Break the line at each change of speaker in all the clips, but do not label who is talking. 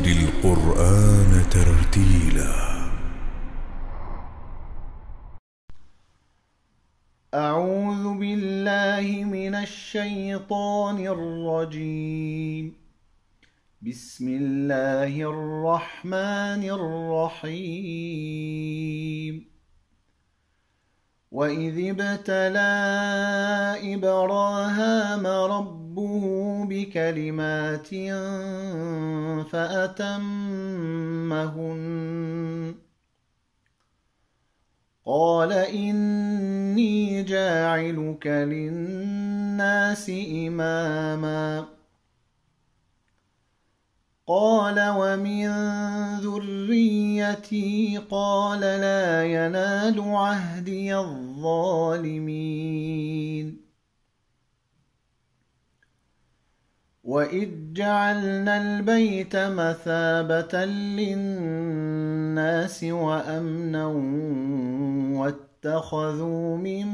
القرآن ترتيلا.
أعوذ بالله من الشيطان الرجيم. بسم الله الرحمن الرحيم. وإذ ابتلى إبراهام ربه بكلمات فأتمهن قال إني جاعلك للناس إماما قال ومن ذريتي قال لا ينال عهدي الظالمين. وإذ جعلنا البيت مثابة للناس وأمنا واتخذوا من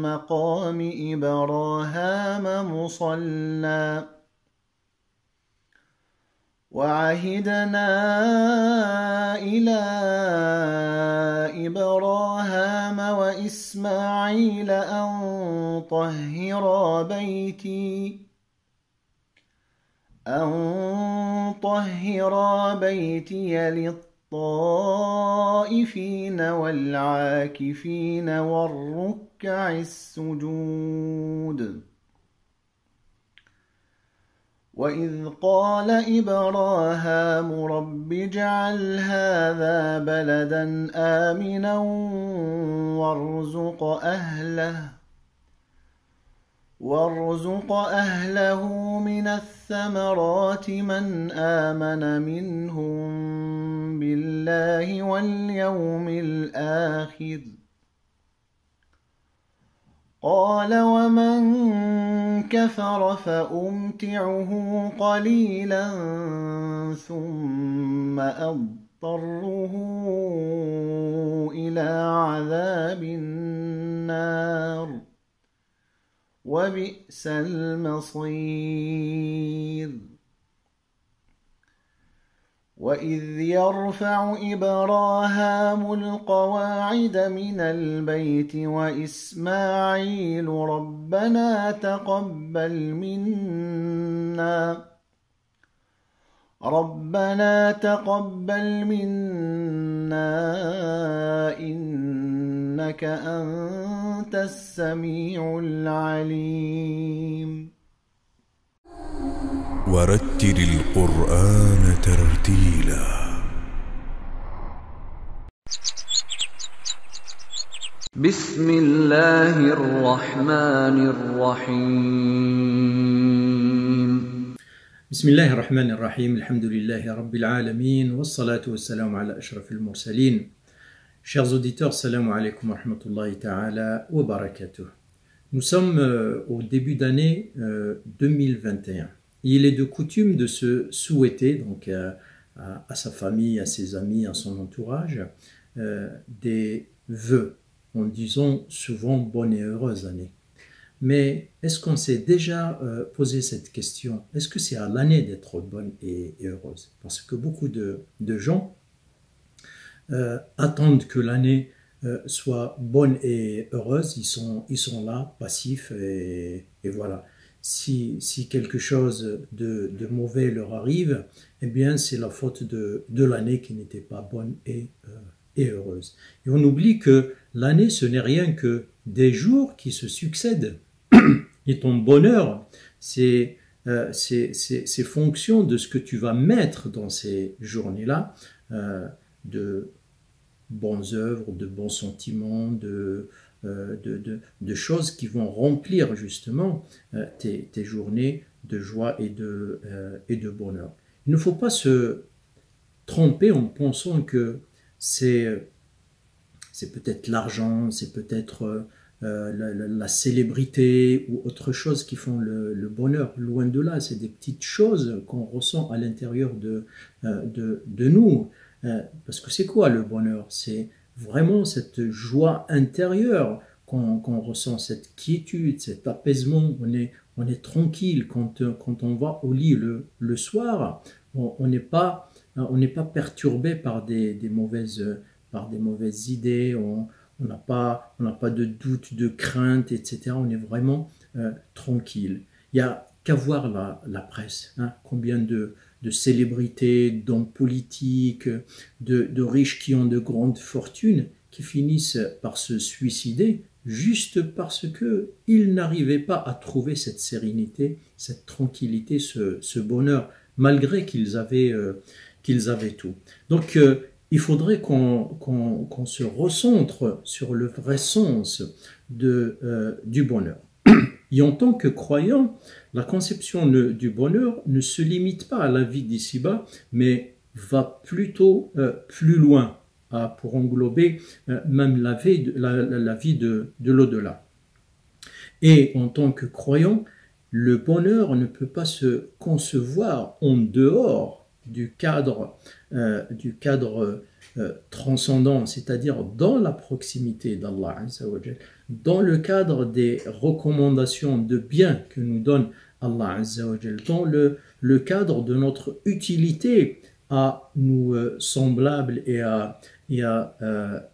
مقام إبراهام مصلى وعهدنا إلى إبراهام وإسماعيل أن طهرا بيتي للطائفين والعاكفين والركع السجود. وإذ قال إبراهام رب اجعل هذا بلدا آمنا وارزق أهله من الثمرات من آمن منهم بالله واليوم الآخر قال ومن كفر فأمتعه قليلا ثم أضطره إلى عذاب النار وبئس المصير. وإذ يرفع إبراهام القواعد من البيت وإسماعيل ربنا تقبل منا إنك أنت السميع العليم.
ورتل القرآن ترتيلا.
بسم الله الرحمن الرحيم.
بسم الله الرحمن الرحيم. الحمد لله رب العالمين والصلاة والسلام على أشرف المرسلين. Chers auditeurs, salam alaikum wa rahmatullahi ta'ala wa barakatuh. Nous sommes au début d'année 2021. Il est de coutume de se souhaiter donc à sa famille, à ses amis, à son entourage des vœux en disant souvent bonne et heureuse année. Mais est-ce qu'on s'est déjà posé cette question? Est-ce que c'est à l'année d'être bonne et heureuse? Parce que beaucoup de gens attendent que l'année soit bonne et heureuse. Ils sont là, passifs et voilà. Si quelque chose de mauvais leur arrive, eh bien c'est la faute de l'année qui n'était pas bonne et heureuse. Et on oublie que l'année, ce n'est rien que des jours qui se succèdent. Et ton bonheur, c'est fonction de ce que tu vas mettre dans ces journées-là, de bonnes œuvres, de bons sentiments, de choses qui vont remplir justement tes journées de joie et de bonheur. Il ne faut pas se tromper en pensant que c'est peut-être l'argent, c'est peut-être la célébrité ou autre chose qui font le bonheur. Loin de là, c'est des petites choses qu'on ressent à l'intérieur de nous. Parce que c'est quoi le bonheur? C'est vraiment cette joie intérieure qu'on ressent, cette quiétude, cet apaisement. On est tranquille quand on va au lit le soir. on n'est pas perturbé par des mauvaises idées, on n'a pas de doute, de crainte, etc. On est vraiment tranquille. Il n'y a qu'à voir la presse, hein, combien de célébrités, d'hommes politiques, de riches qui ont de grandes fortunes, qui finissent par se suicider juste parce qu'ils n'arrivaient pas à trouver cette sérénité, cette tranquillité, ce bonheur, malgré qu'ils avaient tout. Donc, il faudrait qu'on se recentre sur le vrai sens du bonheur. Et en tant que croyant, la conception du bonheur ne se limite pas à la vie d'ici-bas, mais va plutôt plus loin, pour englober même la vie de l'au-delà. Et en tant que croyant, le bonheur ne peut pas se concevoir en dehors du cadre transcendant, c'est-à-dire dans la proximité d'Allah Azza wa Jal, dans le cadre des recommandations de bien que nous donne Allah Azza wa Jal, dans le cadre de notre utilité à nous semblables et à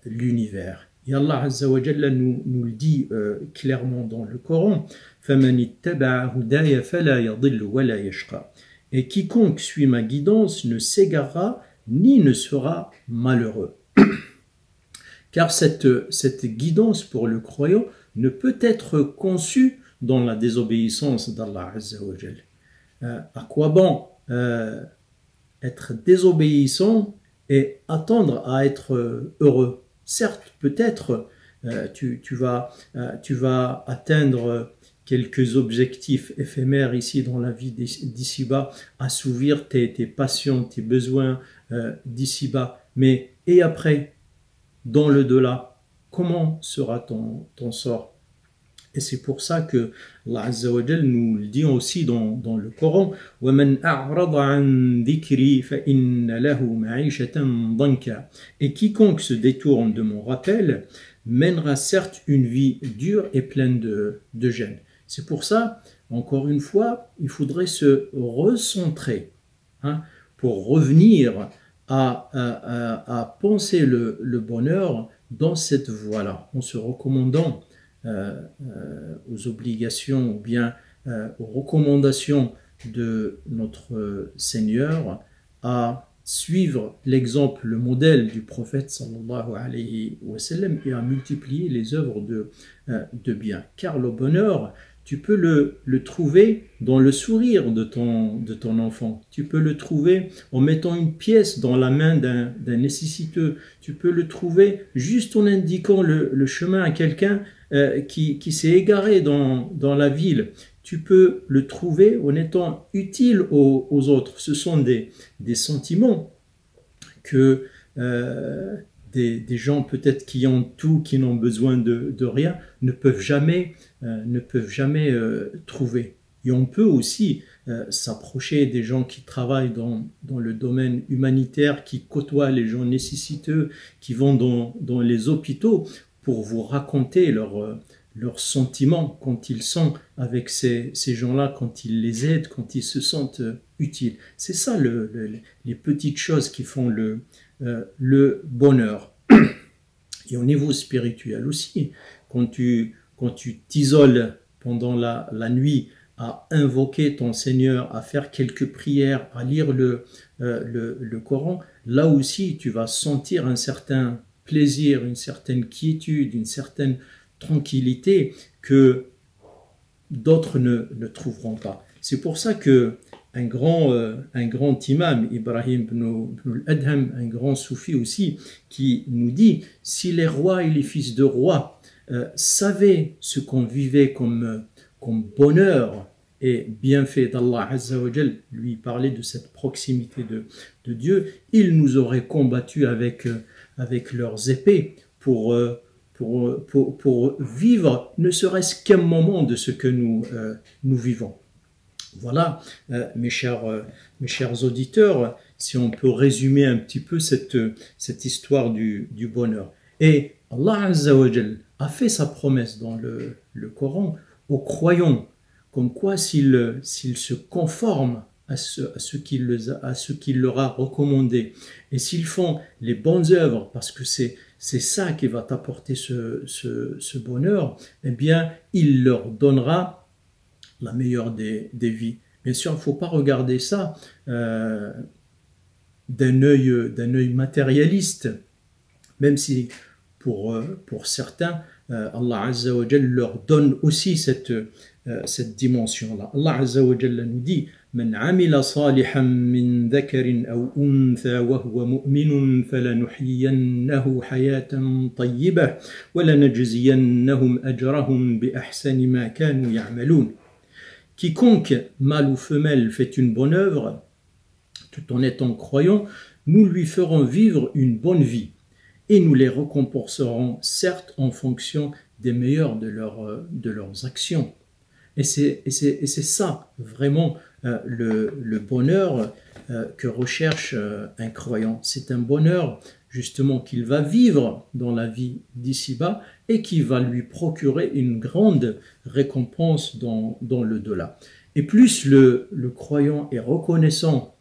l'univers. Et Allah Azza wa Jalla nous le dit clairement dans le Coran, فَمَنِ اتَّبَعَ هُدَايَ فَلَا يَضِلُّ وَلَا يَشْقَى. Et quiconque suit ma guidance ne s'égarera ni ne sera malheureux. Car cette guidance pour le croyant ne peut être conçue dans la désobéissance d'Allah Azza wa Jalla. À quoi bon être désobéissant et attendre à être heureux? Certes, peut-être tu vas atteindre quelques objectifs éphémères ici dans la vie d'ici-bas, assouvir tes passions, tes besoins d'ici-bas. Mais et après, dans le delà, comment sera ton sort? Et c'est pour ça que Allah Azza wa Jal nous le dit aussi dans le Coran, وَمَنْ أَعْرَضَ عَنْ ذِكْرِي فَإِنَّ لَهُ مَعِيشَةً ضَنْكًا. Et quiconque se détourne de mon rappel mènera certes une vie dure et pleine de gêne. C'est pour ça, encore une fois, il faudrait se recentrer, hein, pour revenir à penser le bonheur dans cette voie-là, en se recommandant aux obligations ou bien aux recommandations de notre Seigneur, à suivre l'exemple, le modèle du prophète sallallahu alayhi wa sallam et à multiplier les œuvres de bien. Car le bonheur, tu peux le trouver dans le sourire de ton enfant. Tu peux le trouver en mettant une pièce dans la main d'un nécessiteux. Tu peux le trouver juste en indiquant le chemin à quelqu'un qui s'est égaré dans la ville. Tu peux le trouver en étant utile aux autres. Ce sont des sentiments que des gens peut-être qui ont tout, qui n'ont besoin de rien, ne peuvent jamais trouver. Et on peut aussi s'approcher des gens qui travaillent dans le domaine humanitaire, qui côtoient les gens nécessiteux, qui vont dans les hôpitaux pour vous raconter leurs sentiments quand ils sont avec ces gens-là, quand ils les aident, quand ils se sentent utiles. C'est ça les petites choses qui font le bonheur. Et au niveau spirituel aussi, quand tu t'isoles pendant la nuit à invoquer ton Seigneur, à faire quelques prières, à lire le Coran, là aussi tu vas sentir un certain plaisir, une certaine quiétude, une certaine tranquillité que d'autres ne trouveront pas. C'est pour ça que un grand imam, Ibrahim ibn al-Adham, un grand soufi aussi, qui nous dit, si les rois et les fils de rois savaient ce qu'on vivait comme bonheur et bienfait d'Allah Azza wa Jal, lui parler de cette proximité de Dieu, ils nous auraient combattus avec leurs épées pour vivre ne serait-ce qu'un moment de ce que nous vivons. Voilà, mes chers auditeurs, si on peut résumer un petit peu cette histoire du bonheur. Et Allah Azza wa Jal a fait sa promesse dans le Coran aux croyants, comme quoi s'ils se conforment à ce qu'il leur a recommandé. Et s'ils font les bonnes œuvres, parce que c'est ça qui va t'apporter ce bonheur, eh bien, il leur donnera la meilleure des vies. Bien sûr, il ne faut pas regarder ça d'un œil matérialiste, même si pour certains, Allah Azza wa Jal leur donne aussi cette dimension-là. Allah Azza wa Jal nous dit من عمل صالحا من ذكر أو أنثى وهو مؤمن فلنحيينه حياة طيبة ولنجزينهم أجرهم بأحسن ما كانوا يعملون. Quiconque, mâle ou femelle, fait une bonne œuvre, tout en étant croyant, nous lui ferons vivre une bonne vie et nous les récompenserons, certes, en fonction des meilleurs de leurs actions. Et c'est ça, vraiment, le bonheur que recherche un croyant. C'est un bonheur, justement, qu'il va vivre dans la vie d'ici-bas et qui va lui procurer une grande récompense dans le-delà. Et plus le croyant est reconnaissant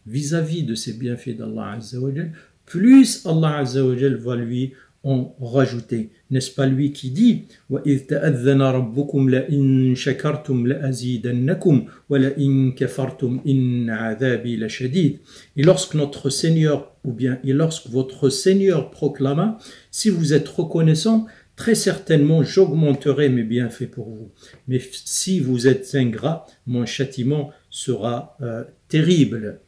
vis-à-vis de ces bienfaits d'Allah Azza wa Jal, plus Allah Azza wa Jal va lui en rajouter. N'est-ce pas lui qui dit وَإِذْ تَأَذَّنَ رَبُّكُمْ لَإِنْ شَكَرْتُمْ لَأَزِيدَنَّكُمْ وَلَإِنْ كَفَرْتُمْ إِنَّ عَذَابِي لَشَدِيدٌ. Et lorsque notre Seigneur, lorsque votre Seigneur proclama, si vous êtes reconnaissant, très certainement j'augmenterai mes bienfaits pour vous. Mais si vous êtes ingrat, mon châtiment sera terrible.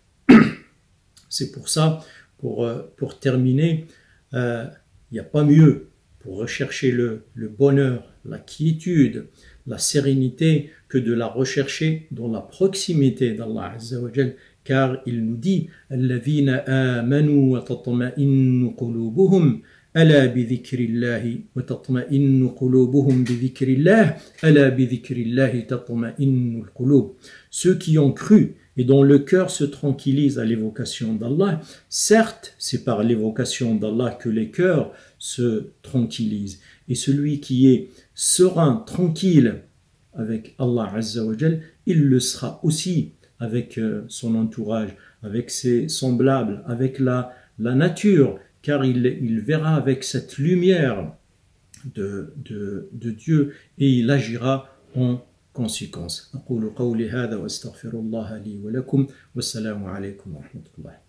C'est pour ça, pour terminer, il n'y a pas mieux pour rechercher le bonheur, la quiétude, la sérénité que de la rechercher dans la proximité d'Allah Azza wa Jal, car il nous dit الَّذِينَ آمَنُوا وَتَطْمَئِنُّ قُلُوبُهُمْ أَلَا بِذِكْرِ اللَّهِ وَتَطْمَئِنُّ قُلُوبُهُمْ بِذِكْرِ اللَّهِ أَلَا بِذِكْرِ اللَّهِ تَطْمَئِنُّ الْقُلُوبُ. Ceux qui ont cru et dont le cœur se tranquillise à l'évocation d'Allah, certes, c'est par l'évocation d'Allah que les cœurs se tranquillisent. Et celui qui est serein, tranquille avec Allah Azza wa Jal, il le sera aussi avec son entourage, avec ses semblables, avec la nature, car il verra avec cette lumière de Dieu et il agira en conséquence. أقول قولي هذا وأستغفر الله لي ولكم والسلام عليكم ورحمة الله.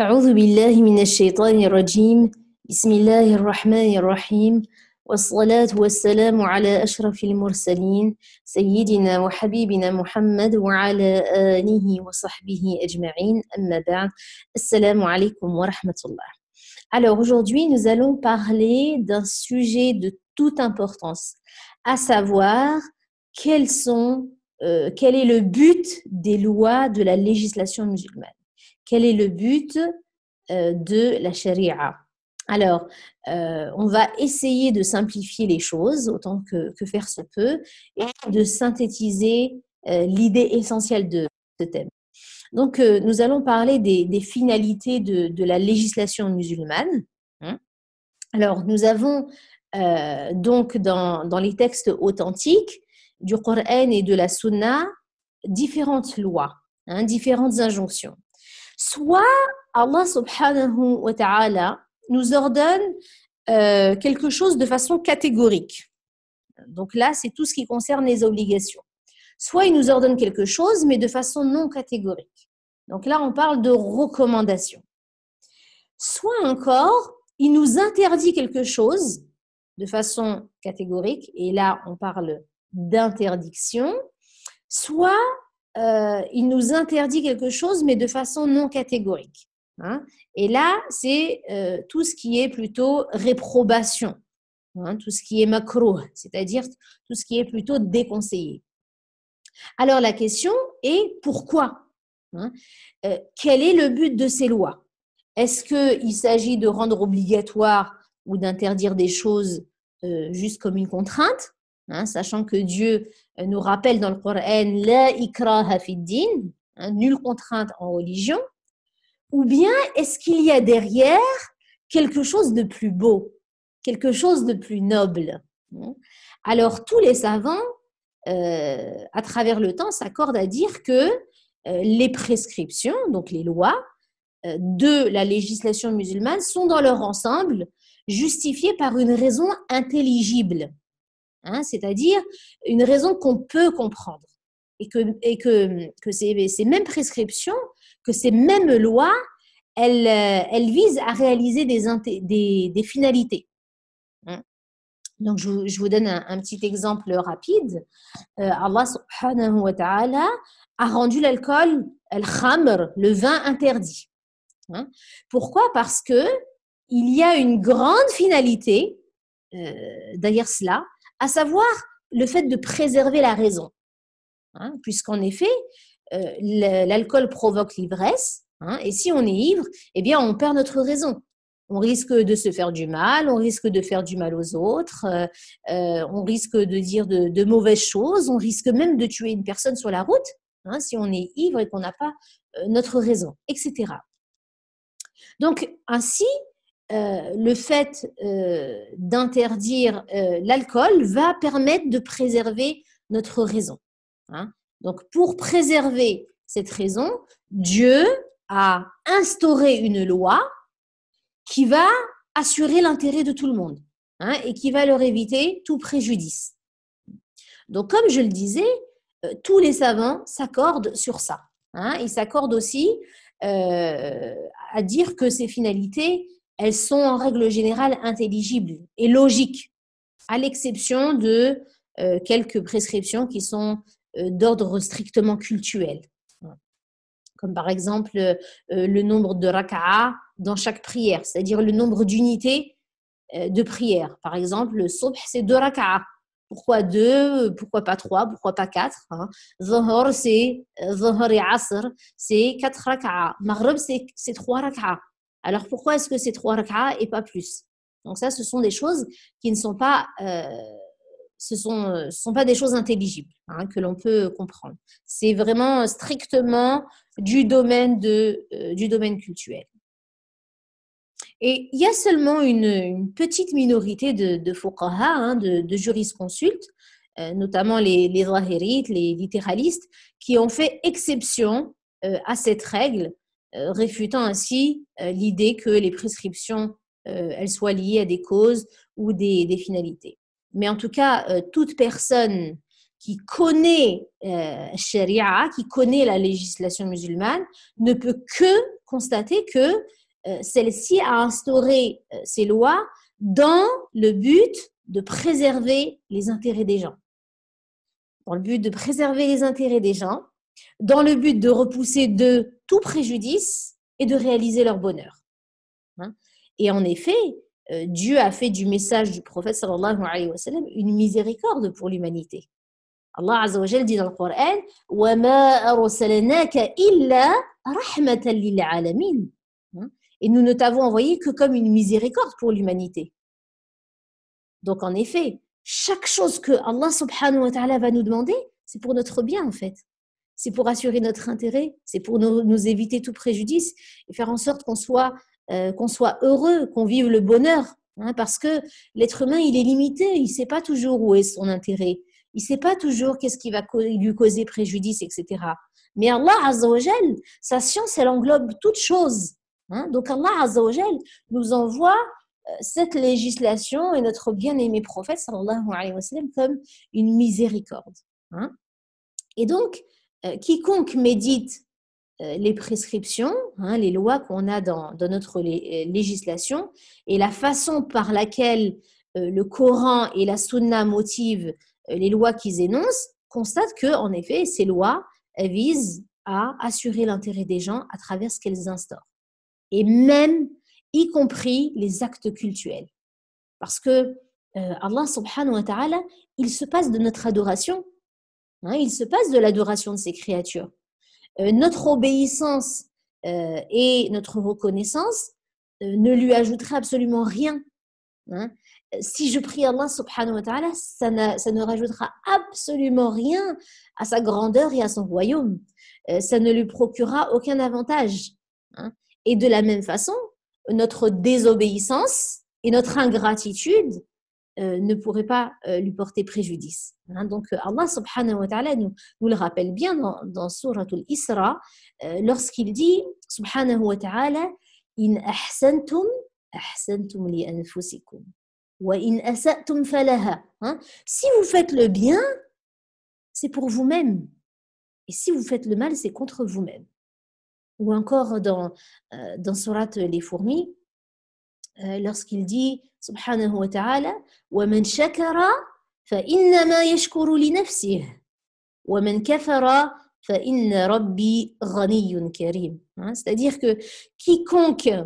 أعوذ بالله من الشيطان الرجيم بسم الله الرحمن الرحيم والصلاة والسلام على أشرف المرسلين سيدنا وحبيبنا محمد وعلى آله وصحبه أجمعين أما بعد السلام عليكم ورحمة الله. Alors aujourd'hui nous allons parler d'un sujet de toute importance, à savoir quel est le but des lois de la législation musulmane. Quel est le but de la charia? Alors, on va essayer de simplifier les choses autant que faire se peut et de synthétiser l'idée essentielle de ce thème. Donc, nous allons parler des finalités de la législation musulmane. Alors, nous avons donc dans les textes authentiques du Coran et de la Sunna différentes lois, différentes injonctions. Soit Allah subhanahu wa ta'ala nous ordonne quelque chose de façon catégorique. Donc là, c'est tout ce qui concerne les obligations. Soit il nous ordonne quelque chose, mais de façon non catégorique. Donc là, on parle de recommandation. Soit encore, il nous interdit quelque chose de façon catégorique, et là, on parle d'interdiction. Soit il nous interdit quelque chose, mais de façon non catégorique. Et là, c'est tout ce qui est plutôt réprobation, tout ce qui est makrouh, c'est-à-dire tout ce qui est plutôt déconseillé. Alors, la question est pourquoi? Quel est le but de ces lois? Est-ce qu'il s'agit de rendre obligatoire ou d'interdire des choses juste comme une contrainte, sachant que Dieu nous rappelle dans le Coran « La ikraha fid din », nulle contrainte en religion, ou bien est-ce qu'il y a derrière quelque chose de plus beau, quelque chose de plus noble? Alors, tous les savants, à travers le temps, s'accordent à dire que les prescriptions, donc les lois de la législation musulmane, sont dans leur ensemble justifiées par une raison intelligible, c'est-à-dire une raison qu'on peut comprendre. Et que ces mêmes prescriptions, que ces mêmes lois, elles visent à réaliser des finalités. Donc, je vous donne un petit exemple rapide. Allah subhanahu wa ta'ala a rendu l'alcool, al-khamr, le vin interdit. Pourquoi? Parce que il y a une grande finalité derrière cela, à savoir le fait de préserver la raison. Puisqu'en effet, l'alcool provoque l'ivresse, et si on est ivre, eh bien, on perd notre raison. On risque de se faire du mal, on risque de faire du mal aux autres, on risque de dire de mauvaises choses, on risque même de tuer une personne sur la route, si on est ivre et qu'on n'a pas notre raison, etc. Donc, ainsi, le fait d'interdire l'alcool va permettre de préserver notre raison. Donc, pour préserver cette raison, Dieu a instauré une loi qui va assurer l'intérêt de tout le monde et qui va leur éviter tout préjudice. Donc, comme je le disais, tous les savants s'accordent sur ça. Ils s'accordent aussi à dire que ces finalités, elles sont en règle générale intelligibles et logiques, à l'exception de quelques prescriptions qui sont d'ordre strictement cultuel. Comme par exemple le nombre de raka'a dans chaque prière, c'est-à-dire le nombre d'unités de prière. Par exemple, le subh, c'est 2 raka'a. Pourquoi 2? Pourquoi pas 3? Pourquoi pas 4? Zuhr, c'est Zuhr et Asr, c'est 4 raka'a. Maghrib, c'est 3 raka'a. Alors pourquoi est-ce que c'est 3 raka'a et pas plus? Donc ça, ce sont des choses qui ne sont pas... ce sont pas des choses intelligibles que l'on peut comprendre. C'est vraiment strictement du domaine cultuel. Et il y a seulement une petite minorité de fuqaha, de jurisconsultes, notamment les zahirites, les littéralistes, qui ont fait exception à cette règle, réfutant ainsi l'idée que les prescriptions elles soient liées à des causes ou des finalités. Mais en tout cas, toute personne qui connaît Sharia, qui connaît la législation musulmane, ne peut que constater que celle-ci a instauré ces lois dans le but de préserver les intérêts des gens. Dans le but de préserver les intérêts des gens, dans le but de repousser de tout préjudice et de réaliser leur bonheur. Et en effet, Dieu a fait du message du prophète sallallahu alayhi wa sallam une miséricorde pour l'humanité. Allah Azza wa Jal dit dans le Coran وَمَا أَرْسَلْنَاكَ إِلَّا رَحْمَةً لِلْعَالَمِينَ. Et nous ne t'avons envoyé que comme une miséricorde pour l'humanité. Donc en effet, chaque chose que Allah subhanahu wa ta'ala va nous demander, c'est pour notre bien en fait. C'est pour assurer notre intérêt, c'est pour nous éviter tout préjudice et faire en sorte qu'on soit heureux, qu'on vive le bonheur. Parce que l'être humain, il est limité, il ne sait pas toujours où est son intérêt. Il ne sait pas toujours qu'est-ce qui va lui causer préjudice, etc. Mais Allah Azza wa Jal, sa science, elle englobe toutes choses. Donc Allah Azza wa Jal nous envoie cette législation et notre bien-aimé prophète sallallahu alayhi wa sallam comme une miséricorde. Et donc, quiconque médite les prescriptions, les lois qu'on a dans notre législation et la façon par laquelle le Coran et la Sunna motivent les lois qu'ils énoncent, constate que, en effet, ces lois visent à assurer l'intérêt des gens à travers ce qu'elles instaurent. Et même, y compris les actes cultuels. Parce que Allah subhanahu wa ta'ala, il se passe de notre adoration. Il se passe de l'adoration de ses créatures. Notre obéissance et notre reconnaissance ne lui ajouteraient absolument rien. Si je prie Allah subhanahu wa ta'ala, ça ne rajoutera absolument rien à sa grandeur et à son royaume. Ça ne lui procurera aucun avantage. Et de la même façon, notre désobéissance et notre ingratitude ne pourraient pas lui porter préjudice. Donc Allah subhanahu wa ta'ala nous le rappelle bien dans Surat al-Isra lorsqu'il dit subhanahu wa ta'ala in ahsantum li anfusikum wa in asa'tum falaha. Si vous faites le bien, c'est pour vous-même. Et si vous faites le mal, c'est contre vous-même. Ou encore dans Surat les fourmis, lorsqu'il dit subhanahu wa ta'ala وَمَنْ شَكَرَ فَإِنَّمَا يَشْكُرُ لِنَفْسِهِ وَمَنْ كَفَرَ فَإِنَّ رَبِّي غَنِيٌّ كَرِيمٌ. C'est-à-dire que quiconque est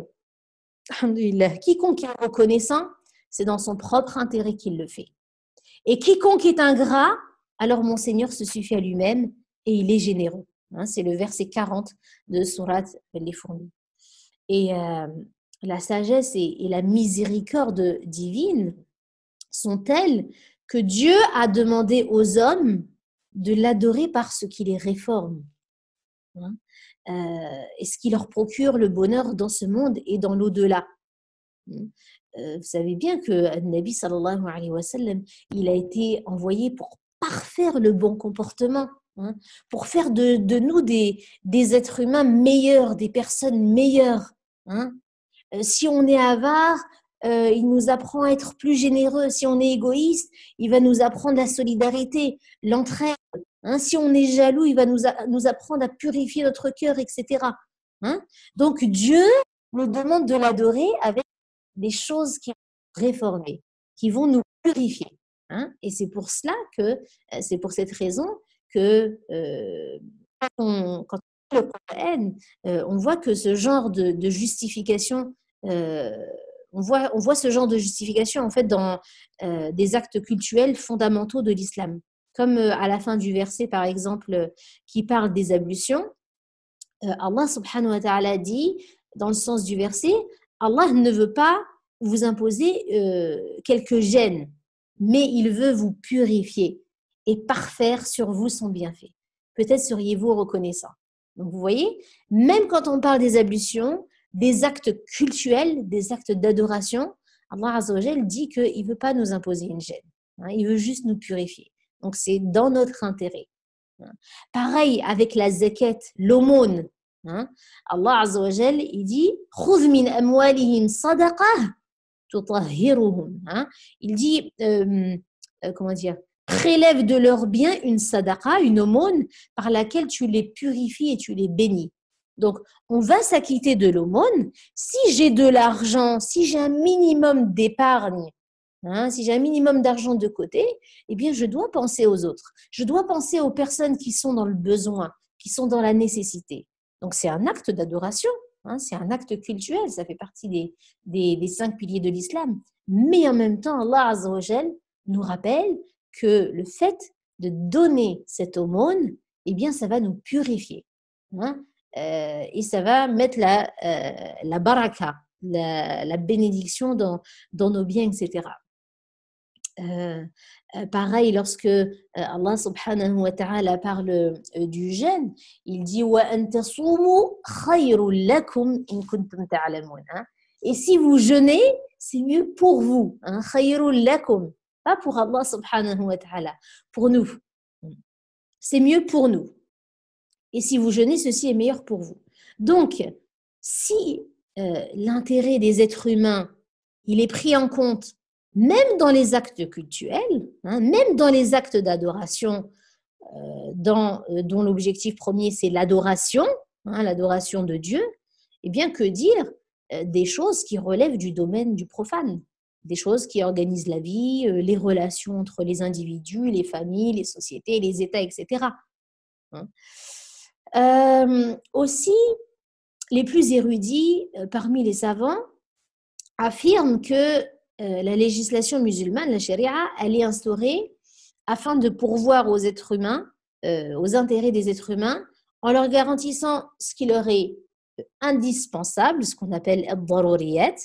reconnaissant, c'est dans son propre intérêt qu'il le fait. Et quiconque est ingrat, alors mon Seigneur se suffit à lui-même et il est généreux. C'est le verset 40 de Surat les fourmis. Et la sagesse et la miséricorde divine sont telles que Dieu a demandé aux hommes de l'adorer parce qu'il les réforme. Et ce qui leur procure le bonheur dans ce monde et dans l'au-delà. Vous savez bien que Nabi sallallahu alayhi wa sallam, il a été envoyé pour parfaire le bon comportement, pour faire de nous des êtres humains meilleurs, des personnes meilleures. Si on est avare, il nous apprend à être plus généreux. Si on est égoïste, il va nous apprendre la solidarité, l'entraide. Si on est jaloux, il va nous apprendre à purifier notre cœur, etc. Donc Dieu nous demande de l'adorer avec des choses qui vont réformer, qui vont nous purifier. Et c'est pour cette raison que quand on lit le Coran, on voit que ce genre de justification, on voit ce genre de justification en fait dans des actes cultuels fondamentaux de l'islam. Comme à la fin du verset, par exemple, qui parle des ablutions, Allah subhanahu wa ta'ala dit, dans le sens du verset, Allah ne veut pas vous imposer quelques gênes, mais il veut vous purifier et parfaire sur vous son bienfait. Peut-être seriez-vous reconnaissant. Donc vous voyez, même quand on parle des ablutions, des actes cultuels, des actes d'adoration, Allah Azza wa Jal dit qu'il ne veut pas nous imposer une gêne. Il veut juste nous purifier. Donc c'est dans notre intérêt. Pareil avec la zakat, l'aumône. Allah Azza wa Jal, il dit « Khudh min amwalihim sadaqah tutahhiruhum » Il dit, prélève de leurs biens une sadaqa, une aumône, par laquelle tu les purifies et tu les bénis. Donc, on va s'acquitter de l'aumône. Si j'ai de l'argent, si j'ai un minimum d'épargne, si j'ai un minimum d'argent de côté, eh bien, je dois penser aux autres. Je dois penser aux personnes qui sont dans le besoin, qui sont dans la nécessité. Donc, c'est un acte d'adoration, c'est un acte cultuel, ça fait partie des 5 piliers de l'islam. Mais en même temps, Allah Azza wa Jal nous rappelle que le fait de donner cette aumône, eh bien, ça va nous purifier. Et ça va mettre la baraka, la bénédiction dans nos biens, etc. Pareil, lorsque Allah subhanahu wa ta'ala parle du jeûne, il dit وَأَن تَصُومُوا خَيْرٌ لَكُمْ إِن كُنتُمْ تَعْلَمُونَ. Et si vous jeûnez, c'est mieux pour vous. خَيْرٌ لَكُمْ. Pas pour Allah subhanahu wa ta'ala, pour nous. C'est mieux pour nous. Et si vous jeûnez, ceci est meilleur pour vous. Donc, si l'intérêt des êtres humains, il est pris en compte, même dans les actes cultuels, même dans les actes d'adoration, dont l'objectif premier, c'est l'adoration, l'adoration de Dieu, eh bien, que dire des choses qui relèvent du domaine du profane, des choses qui organisent la vie, les relations entre les individus, les familles, les sociétés, les États, etc. Aussi, les plus érudits parmi les savants affirment que la législation musulmane, la charia, elle est instaurée afin de pourvoir aux êtres humains, aux intérêts des êtres humains, en leur garantissant ce qui leur est indispensable, ce qu'on appelle al-daruriyat,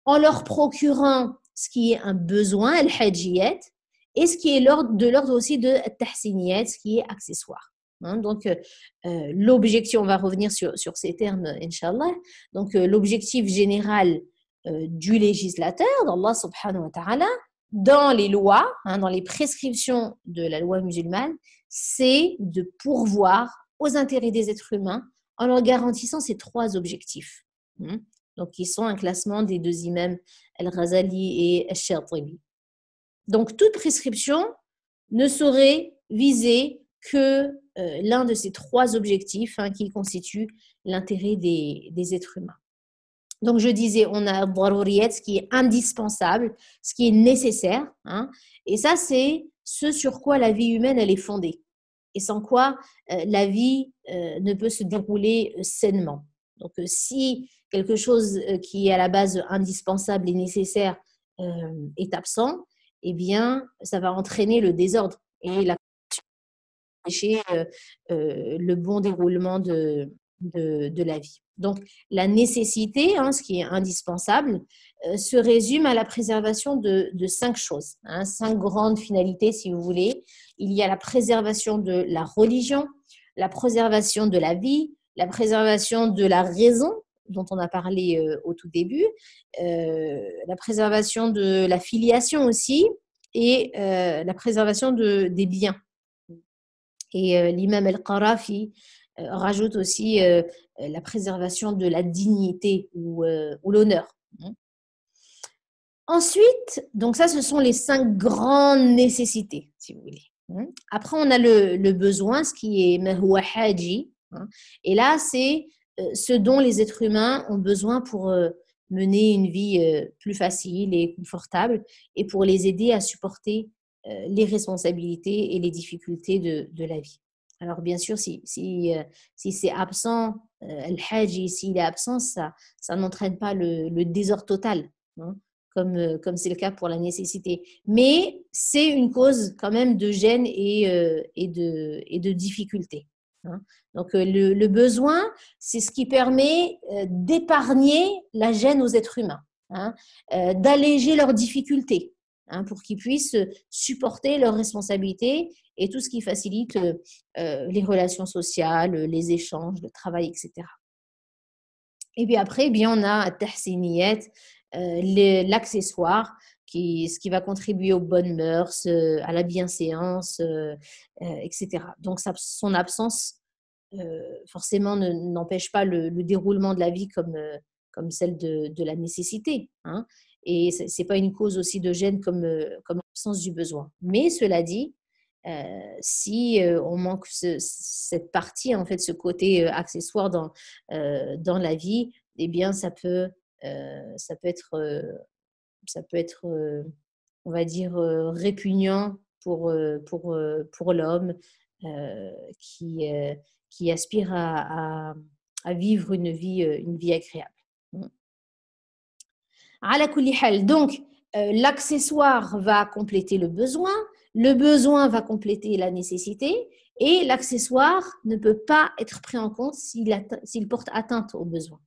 en leur procurant ce qui est un besoin, al-hajiyat, et ce qui est de l'ordre aussi de tahsiniyat, ce qui est accessoire. Donc, l'objectif, on va revenir sur ces termes, Inch'Allah. Donc, l'objectif général du législateur, d'Allah subhanahu wa ta'ala, dans les lois, dans les prescriptions de la loi musulmane, c'est de pourvoir aux intérêts des êtres humains en leur garantissant ces 3 objectifs. Donc, qui sont un classement des 2 imams, Al-Ghazali et Al-Shatibi. Donc, toute prescription ne saurait viser que l'un de ces 3 objectifs qui constituent l'intérêt des êtres humains. Donc, je disais, on a daruriyat, ce qui est indispensable, ce qui est nécessaire. Et ça, c'est ce sur quoi la vie humaine, elle est fondée. Et sans quoi la vie ne peut se dérouler sainement. Donc, si quelque chose qui est à la base indispensable et nécessaire est absent, eh bien, ça va entraîner le désordre et la empêcher le bon déroulement de la vie. Donc, la nécessité, ce qui est indispensable, se résume à la préservation de 5 choses, 5 grandes finalités, si vous voulez. Il y a la préservation de la religion, la préservation de la vie, la préservation de la raison, dont on a parlé au tout début, la préservation de la filiation aussi, et la préservation des biens. Et l'imam Al-Qarafi rajoute aussi la préservation de la dignité ou l'honneur. Ensuite, donc ça, ce sont les 5 grandes nécessités, si vous voulez. Après, on a le besoin, ce qui est mahwa haji. Et là, c'est ce dont les êtres humains ont besoin pour mener une vie plus facile et confortable et pour les aider à supporter les responsabilités et les difficultés de la vie. Alors, bien sûr, si c'est absent, al-haji, s'il est absent, ça n'entraîne pas le désordre total, comme c'est le cas pour la nécessité. Mais c'est une cause quand même de gêne et de difficulté. Donc, le besoin, c'est ce qui permet d'épargner la gêne aux êtres humains, d'alléger leurs difficultés, pour qu'ils puissent supporter leurs responsabilités et tout ce qui facilite les relations sociales, les échanges, le travail, etc. Et puis après, on a tahsiniyat, l'accessoire, ce qui va contribuer aux bonnes mœurs, à la bienséance, etc. Donc, son absence, forcément, n'empêche pas le déroulement de la vie comme celle de la nécessité. Et ce n'est pas une cause aussi de gêne comme l'absence du besoin. Mais cela dit, si on manque cette partie, en fait, ce côté accessoire dans la vie, eh bien, ça peut être, on va dire, répugnant pour l'homme qui aspire à vivre une vie agréable. Ala kulli hal. Donc, l'accessoire va compléter le besoin va compléter la nécessité, et l'accessoire ne peut pas être pris en compte s'il porte atteinte au besoin.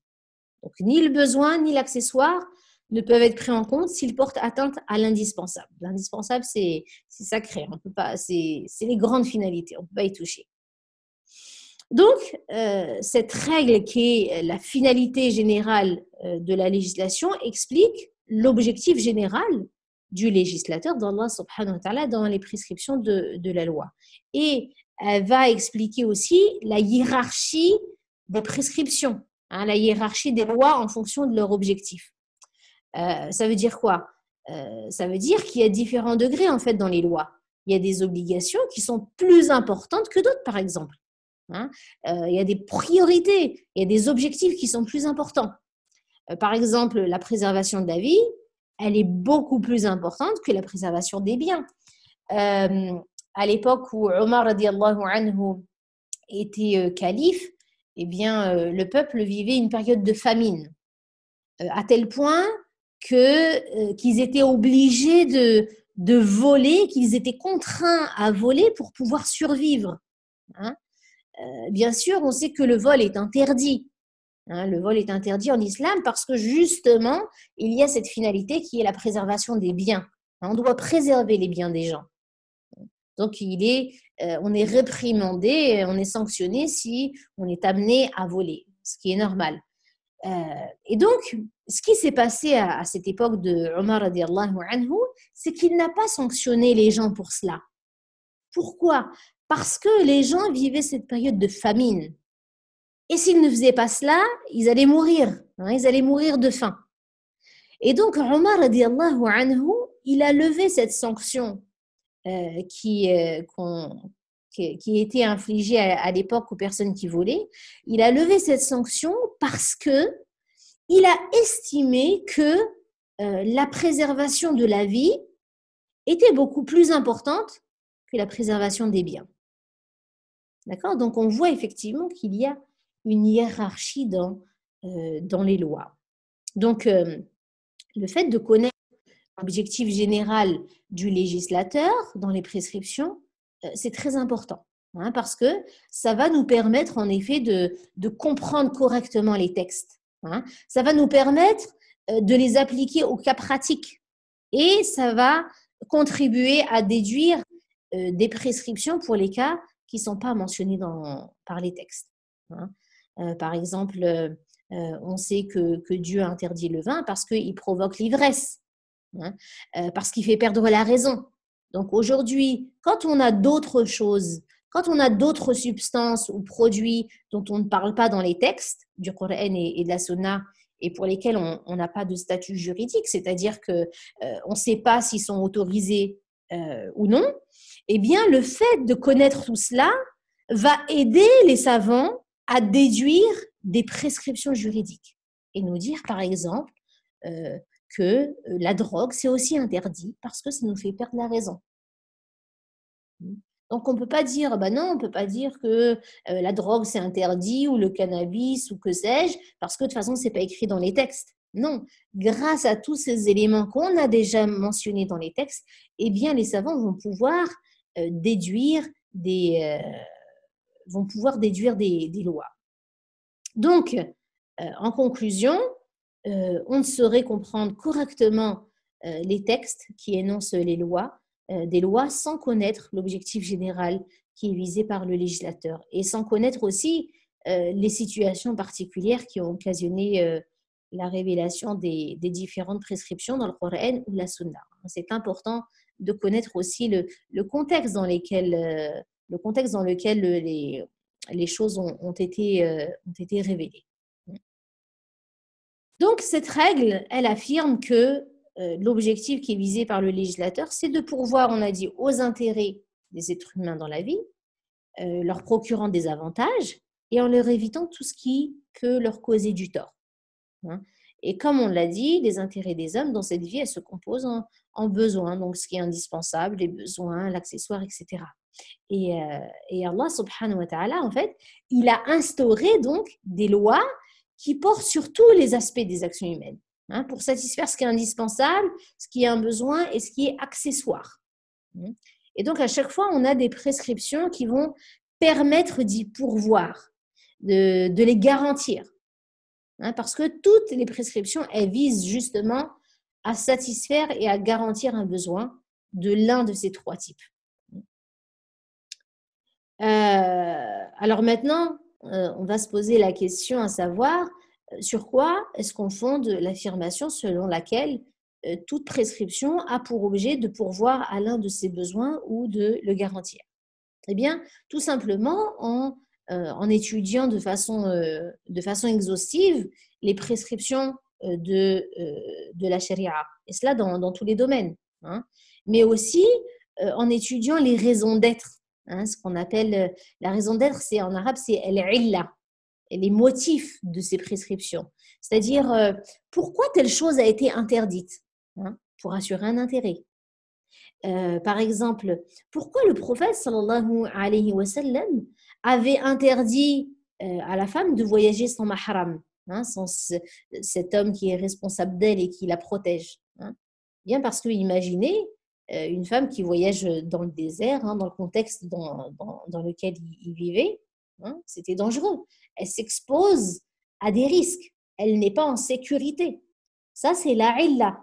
Donc, ni le besoin ni l'accessoire ne peuvent être pris en compte s'ils portent atteinte à l'indispensable. L'indispensable, c'est sacré, on peut pas, c'est les grandes finalités, on ne peut pas y toucher. Donc, cette règle qui est la finalité générale de la législation explique l'objectif général du législateur d'Allah subhanahu wa ta'ala dans les prescriptions de la loi. Et elle va expliquer aussi la hiérarchie des prescriptions, la hiérarchie des lois en fonction de leur objectif. Ça veut dire quoi ? Ça veut dire qu'il y a différents degrés en fait dans les lois. Il y a des obligations qui sont plus importantes que d'autres, par exemple. Il y a des priorités, il y a des objectifs qui sont plus importants. Par exemple, la préservation de la vie, elle est beaucoup plus importante que la préservation des biens. À l'époque où Omar radiallahu anhu était calife, eh bien, le peuple vivait une période de famine, à tel point qu'ils étaient obligés de voler, qu'ils étaient contraints à voler pour pouvoir survivre. Bien sûr, on sait que le vol est interdit. Le vol est interdit en islam parce que justement, il y a cette finalité qui est la préservation des biens. On doit préserver les biens des gens. Donc, on est réprimandé, on est sanctionné si on est amené à voler, ce qui est normal. Et donc, ce qui s'est passé à cette époque de Omar radiallahu anhu, c'est qu'il n'a pas sanctionné les gens pour cela. Pourquoi? Parce que les gens vivaient cette période de famine. Et s'ils ne faisaient pas cela, ils allaient mourir. Ils allaient mourir de faim. Et donc, Omar radiallahu anhu, il a levé cette sanction qui était infligée à l'époque aux personnes qui volaient. Il a levé cette sanction parce que il a estimé que la préservation de la vie était beaucoup plus importante que la préservation des biens. D'accord? Donc, on voit effectivement qu'il y a une hiérarchie dans les lois. Donc, le fait de connaître l'objectif général du législateur dans les prescriptions, c'est très important, parce que ça va nous permettre en effet de comprendre correctement les textes. Ça va nous permettre de les appliquer au cas pratique et ça va contribuer à déduire des prescriptions pour les cas qui ne sont pas mentionnés par les textes. Par exemple, on sait que Dieu a interdit le vin parce qu'il provoque l'ivresse, parce qu'il fait perdre la raison. Donc aujourd'hui, quand on a d'autres choses, quand on a d'autres substances ou produits dont on ne parle pas dans les textes du Coran et de la Sunna et pour lesquels on n'a pas de statut juridique, c'est-à-dire qu'on ne sait pas s'ils sont autorisés ou non, eh bien le fait de connaître tout cela va aider les savants à déduire des prescriptions juridiques et nous dire par exemple que la drogue c'est aussi interdit parce que ça nous fait perdre la raison. Donc on ne peut pas dire, non, on ne peut pas dire que la drogue c'est interdit ou le cannabis ou que sais-je parce que de toute façon c'est pas écrit dans les textes. Non, grâce à tous ces éléments qu'on a déjà mentionnés dans les textes, eh bien les savants vont pouvoir déduire des lois. Donc, en conclusion, on ne saurait comprendre correctement les textes qui énoncent les lois, des lois sans connaître l'objectif général qui est visé par le législateur et sans connaître aussi les situations particulières qui ont occasionné la révélation des différentes prescriptions dans le Coran ou la Sunna. C'est important de connaître aussi le contexte dans lequel les choses ont été révélées. Donc, cette règle, elle affirme que l'objectif qui est visé par le législateur, c'est de pourvoir, on a dit, aux intérêts des êtres humains dans la vie, leur procurant des avantages et en leur évitant tout ce qui peut leur causer du tort. Et comme on l'a dit, les intérêts des hommes dans cette vie, elles se composent en besoins, donc ce qui est indispensable, les besoins, l'accessoire, etc. Et Allah subhanahu wa ta'ala, en fait, il a instauré donc des lois qui portent sur tous les aspects des actions humaines, pour satisfaire ce qui est indispensable, ce qui est un besoin et ce qui est accessoire. Et donc, à chaque fois, on a des prescriptions qui vont permettre d'y pourvoir, de les garantir. Parce que toutes les prescriptions, elles visent justement à satisfaire et à garantir un besoin de l'un de ces trois types. Alors maintenant, on va se poser la question à savoir sur quoi est-ce qu'on fonde l'affirmation selon laquelle toute prescription a pour objet de pourvoir à l'un de ses besoins ou de le garantir. Eh bien, tout simplement en étudiant de façon exhaustive les prescriptions de la charia, et cela dans tous les domaines, mais aussi en étudiant les raisons d'être. Ce qu'on appelle la raison d'être, c'est en arabe, c'est al-illa, les motifs de ces prescriptions. C'est-à-dire, pourquoi telle chose a été interdite, pour assurer un intérêt. Par exemple, pourquoi le prophète sallallahu alayhi wa sallam avait interdit à la femme de voyager sans mahram, sans cet homme qui est responsable d'elle et qui la protège. Bien parce que imaginez une femme qui voyage dans le désert, dans le contexte dans lequel il vivait, c'était dangereux. Elle s'expose à des risques. Elle n'est pas en sécurité. Ça, c'est la illa.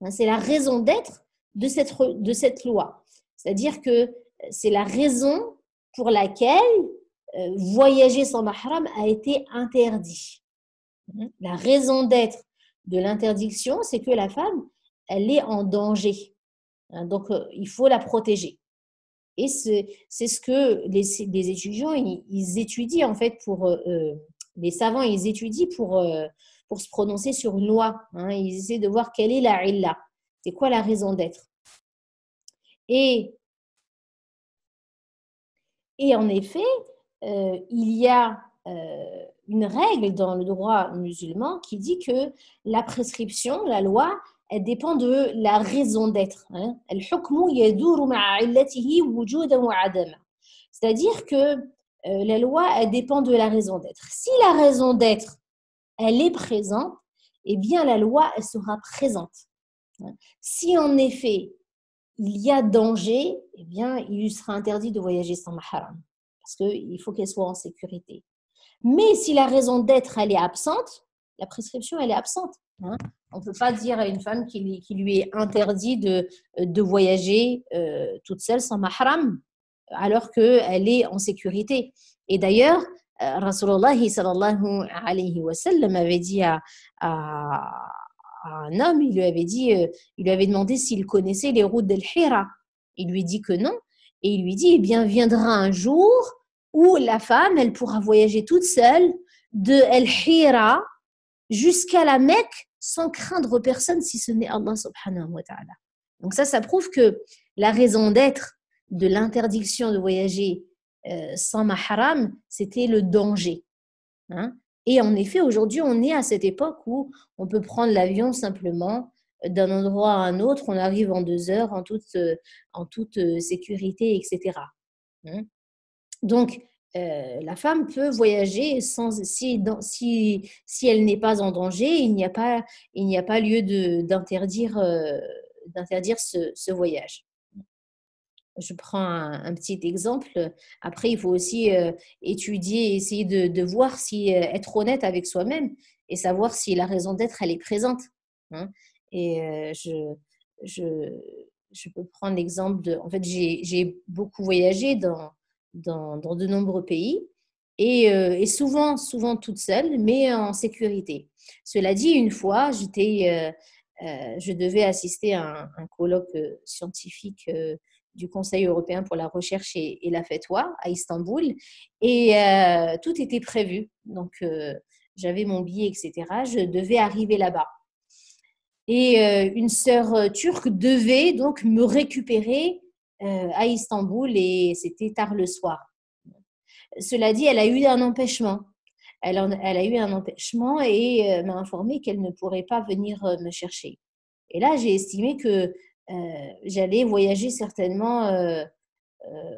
C'est la raison d'être de cette loi. C'est-à-dire que c'est la raison pour laquelle voyager sans mahram a été interdit. La raison d'être de l'interdiction, c'est que la femme, elle est en danger. Donc, il faut la protéger. Et c'est ce que les étudiants, ils étudient en fait les savants, ils étudient pour se prononcer sur une loi. Ils essaient de voir quelle est la illa, c'est quoi la raison d'être. Et en effet, il y a une règle dans le droit musulman qui dit que la prescription, la loi, elle dépend de la raison d'être. C'est-à-dire que la loi, elle dépend de la raison d'être. Si la raison d'être, elle est présente, eh bien la loi, elle sera présente. Si en effet, il y a danger, eh bien, il lui sera interdit de voyager sans mahram, parce qu'il faut qu'elle soit en sécurité. Mais si la raison d'être, elle est absente, la prescription, elle est absente. On ne peut pas dire à une femme qui lui est interdit de voyager toute seule sans mahram, alors qu'elle est en sécurité. Et d'ailleurs, Rasulullah sallallahu alayhi wa sallam avait dit à un homme, il lui avait demandé s'il connaissait les routes d'Al-Hira. Il lui dit que non. Et il lui dit, eh bien, viendra un jour où la femme, elle pourra voyager toute seule de Al-Hira jusqu'à la Mecque sans craindre personne si ce n'est Allah subhanahu wa ta'ala. Donc ça prouve que la raison d'être de l'interdiction de voyager sans mahram, c'était le danger. Et en effet, aujourd'hui, on est à cette époque où on peut prendre l'avion simplement d'un endroit à un autre, on arrive en 2 heures en toute sécurité, etc. Donc, la femme peut voyager si elle n'est pas en danger, il n'y a pas lieu d'interdire ce voyage. Je prends un petit exemple. Après, il faut aussi étudier, essayer de voir être honnête avec soi-même et savoir si la raison d'être, elle est présente. Et je peux prendre l'exemple en fait, j'ai beaucoup voyagé dans de nombreux pays et souvent toute seule, mais en sécurité. Cela dit, une fois, je devais assister à un colloque scientifique du Conseil européen pour la recherche et la fatwa à Istanbul et tout était prévu. Donc, j'avais mon billet, etc. Je devais arriver là-bas. Et une sœur turque devait donc me récupérer à Istanbul et c'était tard le soir. Cela dit, elle a eu un empêchement. Elle a eu un empêchement et m'a informé qu'elle ne pourrait pas venir me chercher. Et là, j'ai estimé que j'allais voyager certainement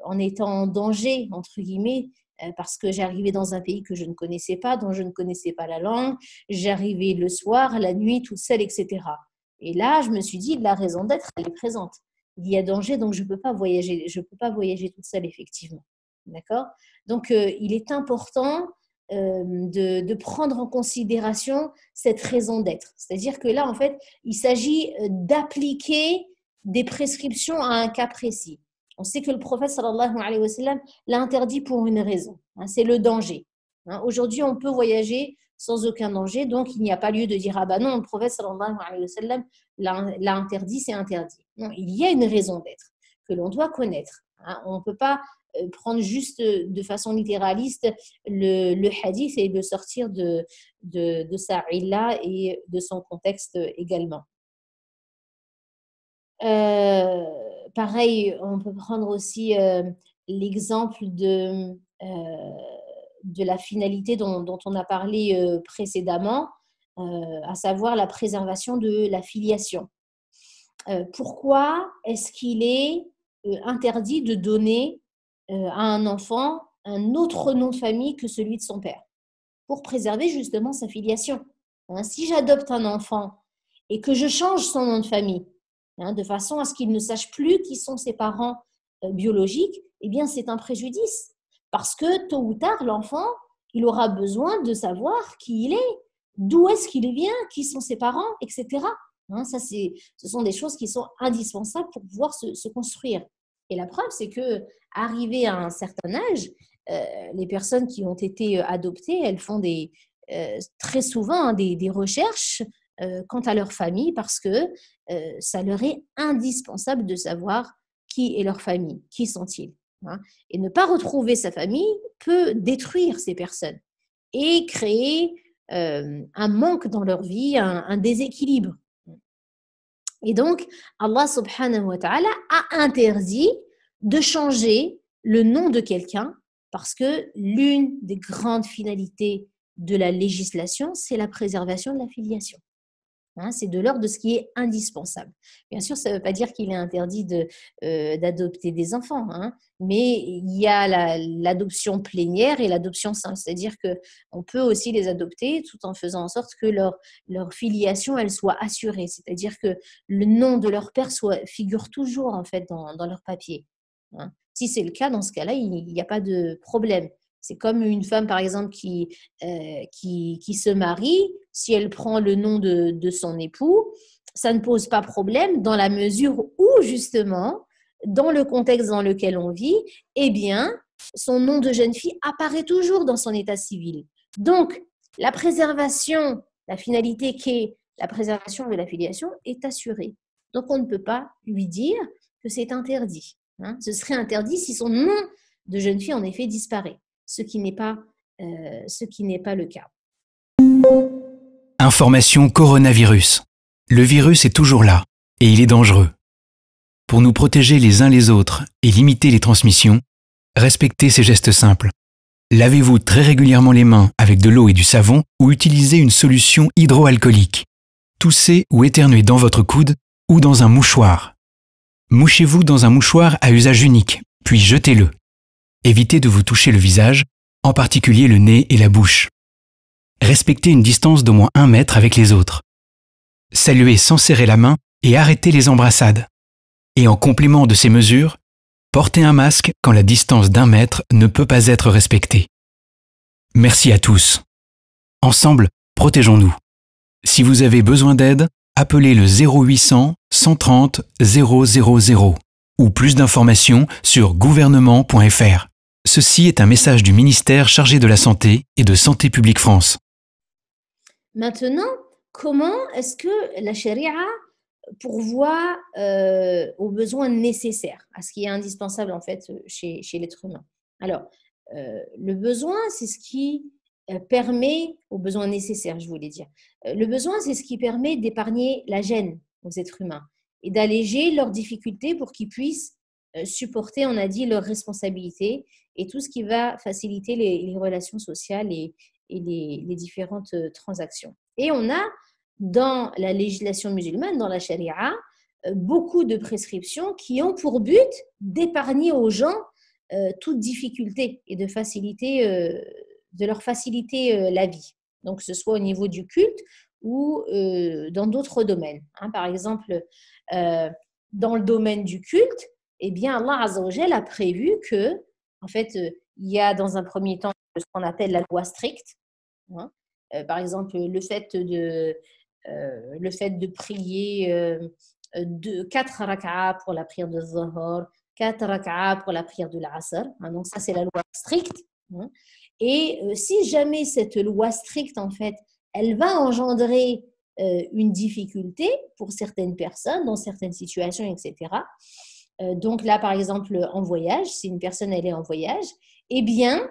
en étant en danger, entre guillemets, parce que j'arrivais dans un pays que je ne connaissais pas, dont je ne connaissais pas la langue. J'arrivais le soir, la nuit, toute seule, etc. Et là, je me suis dit, la raison d'être, elle est présente. Il y a danger, donc je ne peux pas voyager. Je peux pas voyager toute seule, effectivement. D'accord ? Donc, il est important de prendre en considération cette raison d'être. C'est-à-dire que là, en fait, il s'agit d'appliquer des prescriptions à un cas précis. On sait que le prophète sallallahu alayhi wa sallam l'a interdit pour une raison. C'est le danger. Aujourd'hui, on peut voyager sans aucun danger, donc il n'y a pas lieu de dire « Ah ben non, le prophète sallallahu alayhi wa sallam l'a interdit, c'est interdit ». Non, il y a une raison d'être que l'on doit connaître. On ne peut pas prendre juste de façon littéraliste le hadith et le sortir de sa illa et de son contexte également. Pareil, on peut prendre aussi l'exemple de la finalité dont on a parlé précédemment, à savoir la préservation de la filiation. Pourquoi est-ce qu'il est interdit de donner à un enfant un autre nom de famille que celui de son père? Pour préserver justement sa filiation. Si j'adopte un enfant et que je change son nom de famille, de façon à ce qu'il ne sache plus qui sont ses parents biologiques, eh bien c'est un préjudice. Parce que tôt ou tard, l'enfant, il aura besoin de savoir qui il est, d'où est-ce qu'il vient, qui sont ses parents, etc. Ce sont des choses qui sont indispensables pour pouvoir se construire. Et la preuve, c'est que arrivé à un certain âge, les personnes qui ont été adoptées, elles font très souvent des recherches quant à leur famille parce que ça leur est indispensable de savoir qui est leur famille, qui sont-ils. Hein. Et ne pas retrouver sa famille peut détruire ces personnes et créer un manque dans leur vie, un déséquilibre. Et donc, Allah subhanahu wa ta'ala a interdit de changer le nom de quelqu'un parce que l'une des grandes finalités de la législation, c'est la préservation de la filiation. Hein, c'est de l'ordre de ce qui est indispensable. Bien sûr, ça ne veut pas dire qu'il est interdit d'adopter des enfants, hein, mais il y a l'adoption plénière et l'adoption simple, c'est-à-dire qu'on peut aussi les adopter tout en faisant en sorte que leur filiation elle soit assurée, c'est-à-dire que le nom de leur père figure toujours en fait dans leur papier. Hein. Si c'est le cas, dans ce cas-là, il n'y a pas de problème. C'est comme une femme, par exemple, qui se marie. Si elle prend le nom de son époux, ça ne pose pas problème dans la mesure où, justement, dans le contexte dans lequel on vit, eh bien, son nom de jeune fille apparaît toujours dans son état civil. Donc, la préservation, la finalité qui est la préservation de la filiation est assurée. Donc, on ne peut pas lui dire que c'est interdit. Hein. Ce serait interdit si son nom de jeune fille, en effet, disparaît. Ce qui n'est pas le cas.
Information coronavirus. Le virus est toujours là et il est dangereux. Pour nous protéger les uns les autres et limiter les transmissions, respectez ces gestes simples. Lavez-vous très régulièrement les mains avec de l'eau et du savon ou utilisez une solution hydroalcoolique. Toussez ou éternuez dans votre coude ou dans un mouchoir. Mouchez-vous dans un mouchoir à usage unique, puis jetez-le. Évitez de vous toucher le visage, en particulier le nez et la bouche. Respectez une distance d'au moins 1 mètre avec les autres. Saluez sans serrer la main et arrêtez les embrassades. Et en complément de ces mesures, portez un masque quand la distance d'1 mètre ne peut pas être respectée. Merci à tous. Ensemble, protégeons-nous. Si vous avez besoin d'aide, appelez le 0800 130 000 ou plus d'informations sur gouvernement.fr. Ceci est un message du ministère chargé de la Santé et de Santé publique France.
Maintenant, comment est-ce que la charia pourvoit aux besoins nécessaires, à ce qui est indispensable en fait chez l'être humain? Alors, le besoin, c'est ce qui permet, aux besoins nécessaires, je voulais dire. Le besoin, c'est ce qui permet d'épargner la gêne aux êtres humains et d'alléger leurs difficultés pour qu'ils puissent supporter, on a dit, leurs responsabilités et tout ce qui va faciliter les relations sociales et les différentes transactions. Et on a, dans la législation musulmane, dans la charia, beaucoup de prescriptions qui ont pour but d'épargner aux gens toute difficulté et de leur faciliter la vie. Donc, que ce soit au niveau du culte ou dans d'autres domaines. Hein, par exemple, dans le domaine du culte, eh bien, Allah Azza wa Jal a prévu que, en fait, il y a dans un premier temps ce qu'on appelle la loi stricte. Hein. Par exemple, le fait de prier 4 rak'a pour la prière de Zuhr, 4 rak'a pour la prière de l'Asr. Hein, donc, ça, c'est la loi stricte. Hein. Et si jamais cette loi stricte, en fait, elle va engendrer une difficulté pour certaines personnes, dans certaines situations, etc. Donc là, par exemple, en voyage, si une personne elle est en voyage, eh bien,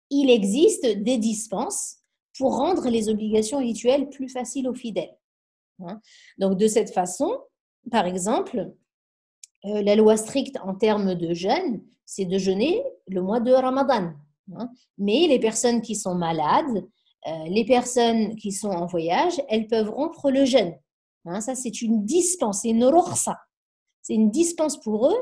il existe des dispenses pour rendre les obligations rituelles plus faciles aux fidèles. Hein. Donc, de cette façon, par exemple, la loi stricte en termes de jeûne, c'est de jeûner le mois de Ramadan. Hein. Mais les personnes qui sont malades, les personnes qui sont en voyage, elles peuvent rompre le jeûne. Hein. Ça, c'est une dispense, c'est une rukhsa. C'est une dispense pour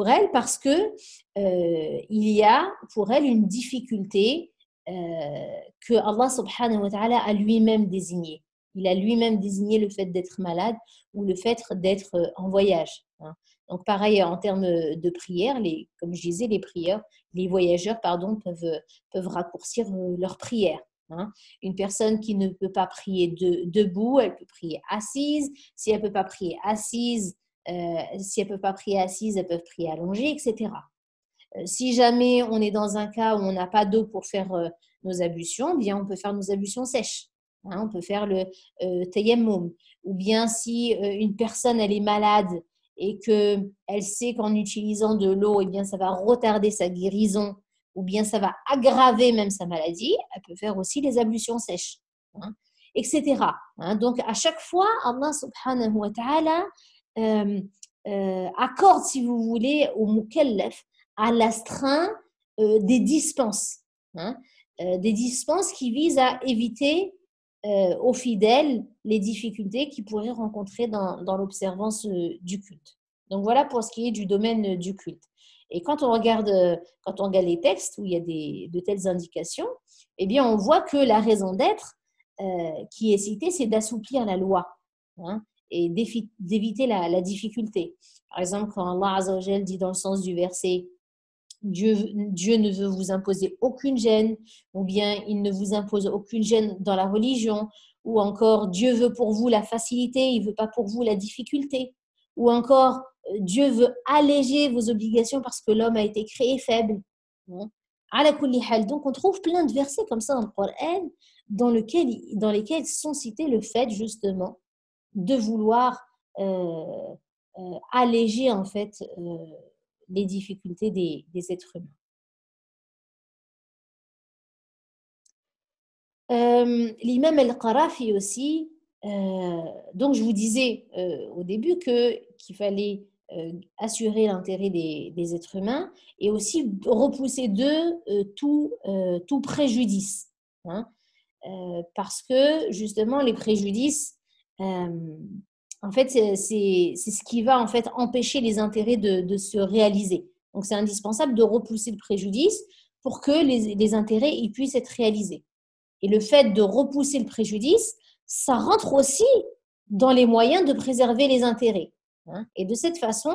elles, parce que il y a pour elles une difficulté que Allah subhanahu wa ta'ala a lui-même désignée. Il a lui-même désigné le fait d'être malade ou le fait d'être en voyage. Hein. Donc, pareil, en termes de prière, comme je disais, les voyageurs peuvent raccourcir leur prière. Hein. Une personne qui ne peut pas prier debout, elle peut prier assise. Si elle ne peut pas prier assise, Si elles ne peuvent pas prier assises, elles peuvent prier allongées, etc. Si jamais on est dans un cas où on n'a pas d'eau pour faire nos ablutions, bien on peut faire nos ablutions sèches. Hein, on peut faire le tayammum. Ou bien si une personne elle est malade et qu'elle sait qu'en utilisant de l'eau, eh bien, ça va retarder sa guérison ou bien ça va aggraver même sa maladie, elle peut faire aussi les ablutions sèches, hein, etc. Hein, donc, à chaque fois, Allah subhanahu wa ta'ala accorde, si vous voulez, au mukallaf à l'astreint des dispenses. Hein, des dispenses qui visent à éviter aux fidèles les difficultés qu'ils pourraient rencontrer dans l'observance du culte. Donc voilà pour ce qui est du domaine du culte. Et quand on regarde les textes où il y a de telles indications, eh bien on voit que la raison d'être qui est citée, c'est d'assouplir la loi, hein, et d'éviter la difficulté. Par exemple, quand Allah Azza wa Jal dit dans le sens du verset Dieu ne veut vous imposer aucune gêne, ou bien il ne vous impose aucune gêne dans la religion, ou encore Dieu veut pour vous la facilité, il ne veut pas pour vous la difficulté, ou encore Dieu veut alléger vos obligations parce que l'homme a été créé faible. Donc on trouve plein de versets comme ça dans le Coran dans lesquels sont cités le fait justement de vouloir alléger en fait les difficultés des êtres humains. L'imam al-Qarafi aussi, donc je vous disais au début qu'il fallait assurer l'intérêt des êtres humains et aussi repousser d'eux tout préjudice, hein, parce que justement les préjudices en fait, c'est ce qui va en fait empêcher les intérêts de se réaliser. Donc, c'est indispensable de repousser le préjudice pour que les intérêts ils puissent être réalisés. Et le fait de repousser le préjudice, ça rentre aussi dans les moyens de préserver les intérêts. Hein. Et de cette façon,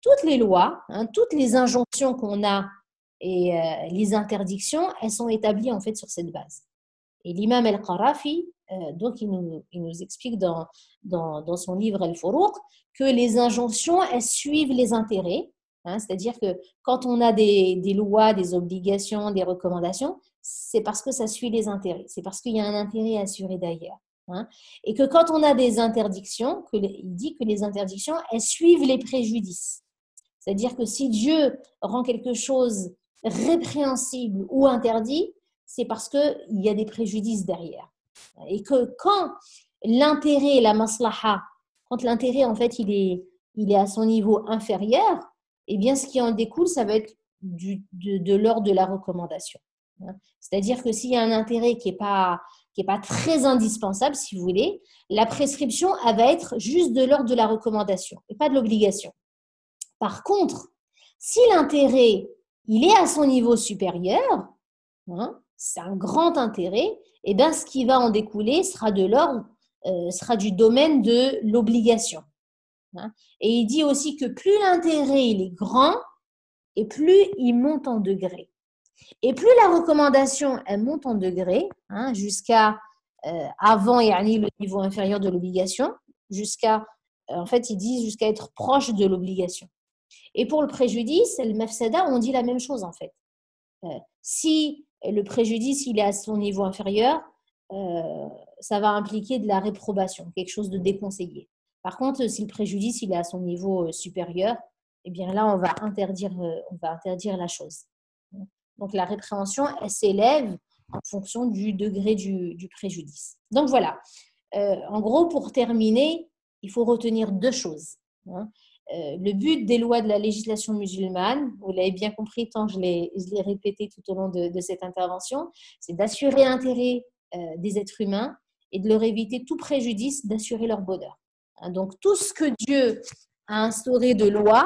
toutes les lois, hein, toutes les injonctions qu'on a et les interdictions, elles sont établies en fait sur cette base. Et l'imam al-Qarafi, donc il nous explique dans son livre Al-Furuq que les injonctions, elles suivent les intérêts. Hein, c'est-à-dire que quand on a des lois, des obligations, des recommandations, c'est parce que ça suit les intérêts. C'est parce qu'il y a un intérêt assuré d'ailleurs. Hein, et que quand on a des interdictions, il dit que les interdictions, elles suivent les préjudices. C'est-à-dire que si Dieu rend quelque chose répréhensible ou interdit, c'est parce qu'il y a des préjudices derrière. Et que quand l'intérêt, la maslaha, quand l'intérêt en fait il est à son niveau inférieur, eh bien ce qui en découle, ça va être de l'ordre de la recommandation. C'est-à-dire que s'il y a un intérêt qui est pas très indispensable, si vous voulez, la prescription, elle va être juste de l'ordre de la recommandation et pas de l'obligation. Par contre, si l'intérêt, il est à son niveau supérieur, hein, c'est un grand intérêt, et bien ce qui va en découler sera sera du domaine de l'obligation. Hein. Et il dit aussi que plus l'intérêt il est grand, et plus il monte en degré. Et plus la recommandation elle monte en degré, hein, jusqu'à avant le niveau inférieur de l'obligation, en fait ils disent jusqu'à être proche de l'obligation. Et pour le préjudice, le mafsada, on dit la même chose en fait. Si le préjudice il est à son niveau inférieur, ça va impliquer de la réprobation, quelque chose de déconseillé. Par contre, si le préjudice il est à son niveau supérieur, eh bien là on va interdire la chose. Donc la répréhension elle s'élève en fonction du degré du préjudice. Donc voilà. En gros, pour terminer, il faut retenir deux choses. Hein. Le but des lois de la législation musulmane, vous l'avez bien compris tant je l'ai répété tout au long de cette intervention, c'est d'assurer l'intérêt des êtres humains et de leur éviter tout préjudice d'assurer leur bonheur. Donc tout ce que Dieu a instauré de loi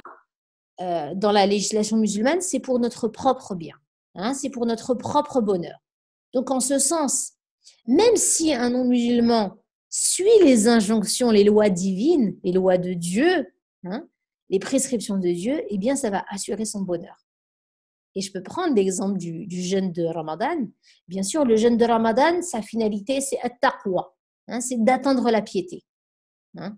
dans la législation musulmane, c'est pour notre propre bien, hein, c'est pour notre propre bonheur. Donc en ce sens, même si un non-musulman suit les injonctions, les lois divines, les lois de Dieu, hein, les prescriptions de Dieu, eh bien, ça va assurer son bonheur. Et je peux prendre l'exemple du jeûne de Ramadan. Bien sûr, le jeûne de Ramadan, sa finalité, c'est at-taqwa, hein, c'est d'atteindre la piété. Hein.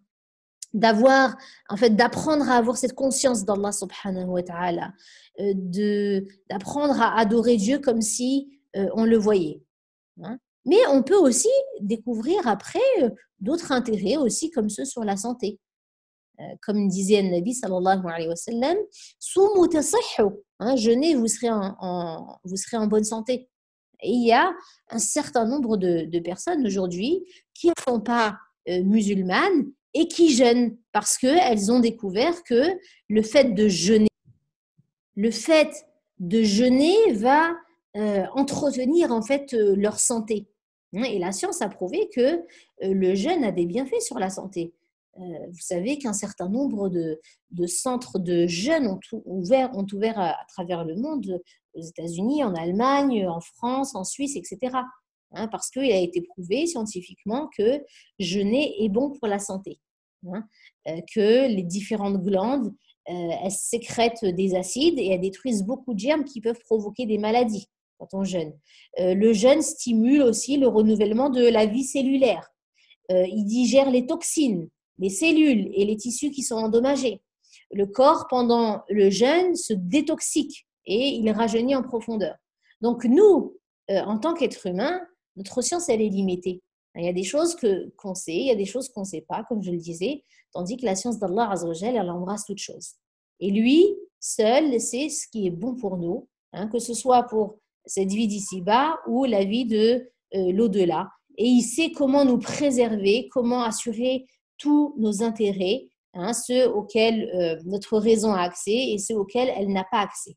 d'avoir, en fait, d'apprendre à avoir cette conscience d'Allah subhanahu wa ta'ala, d'apprendre à adorer Dieu comme si on le voyait. Hein. Mais on peut aussi découvrir après d'autres intérêts aussi, comme ceux sur la santé. Comme disait le Nabi sallallahu alayhi wa sallam, Soumu tasihhu, jeûnez, vous serez en bonne santé. Et il y a un certain nombre de personnes aujourd'hui qui ne sont pas musulmanes et qui jeûnent parce qu'elles ont découvert que le fait de jeûner va entretenir en fait leur santé. Et la science a prouvé que le jeûne a des bienfaits sur la santé. Vous savez qu'un certain nombre de centres de jeûne ont ouvert à travers le monde, aux États-Unis, en Allemagne, en France, en Suisse, etc. Parce qu'il a été prouvé scientifiquement que jeûner est bon pour la santé. Que les différentes glandes, elles sécrètent des acides et elles détruisent beaucoup de germes qui peuvent provoquer des maladies quand on jeûne. Le jeûne stimule aussi le renouvellement de la vie cellulaire. Il digère les toxines, les cellules et les tissus qui sont endommagés. Le corps, pendant le jeûne, se détoxique et il rajeunit en profondeur. Donc nous, en tant qu'êtres humains, notre science, elle est limitée. Il y a des choses qu'on sait, il y a des choses qu'on ne sait pas, comme je le disais, tandis que la science d'Allah Azza wa Jal, elle embrasse toutes choses. Et lui, seul, sait ce qui est bon pour nous, que ce soit pour cette vie d'ici-bas ou la vie de l'au-delà. Et il sait comment nous préserver, comment assurer tous nos intérêts, ceux auxquels notre raison a accès et ceux auxquels elle n'a pas accès.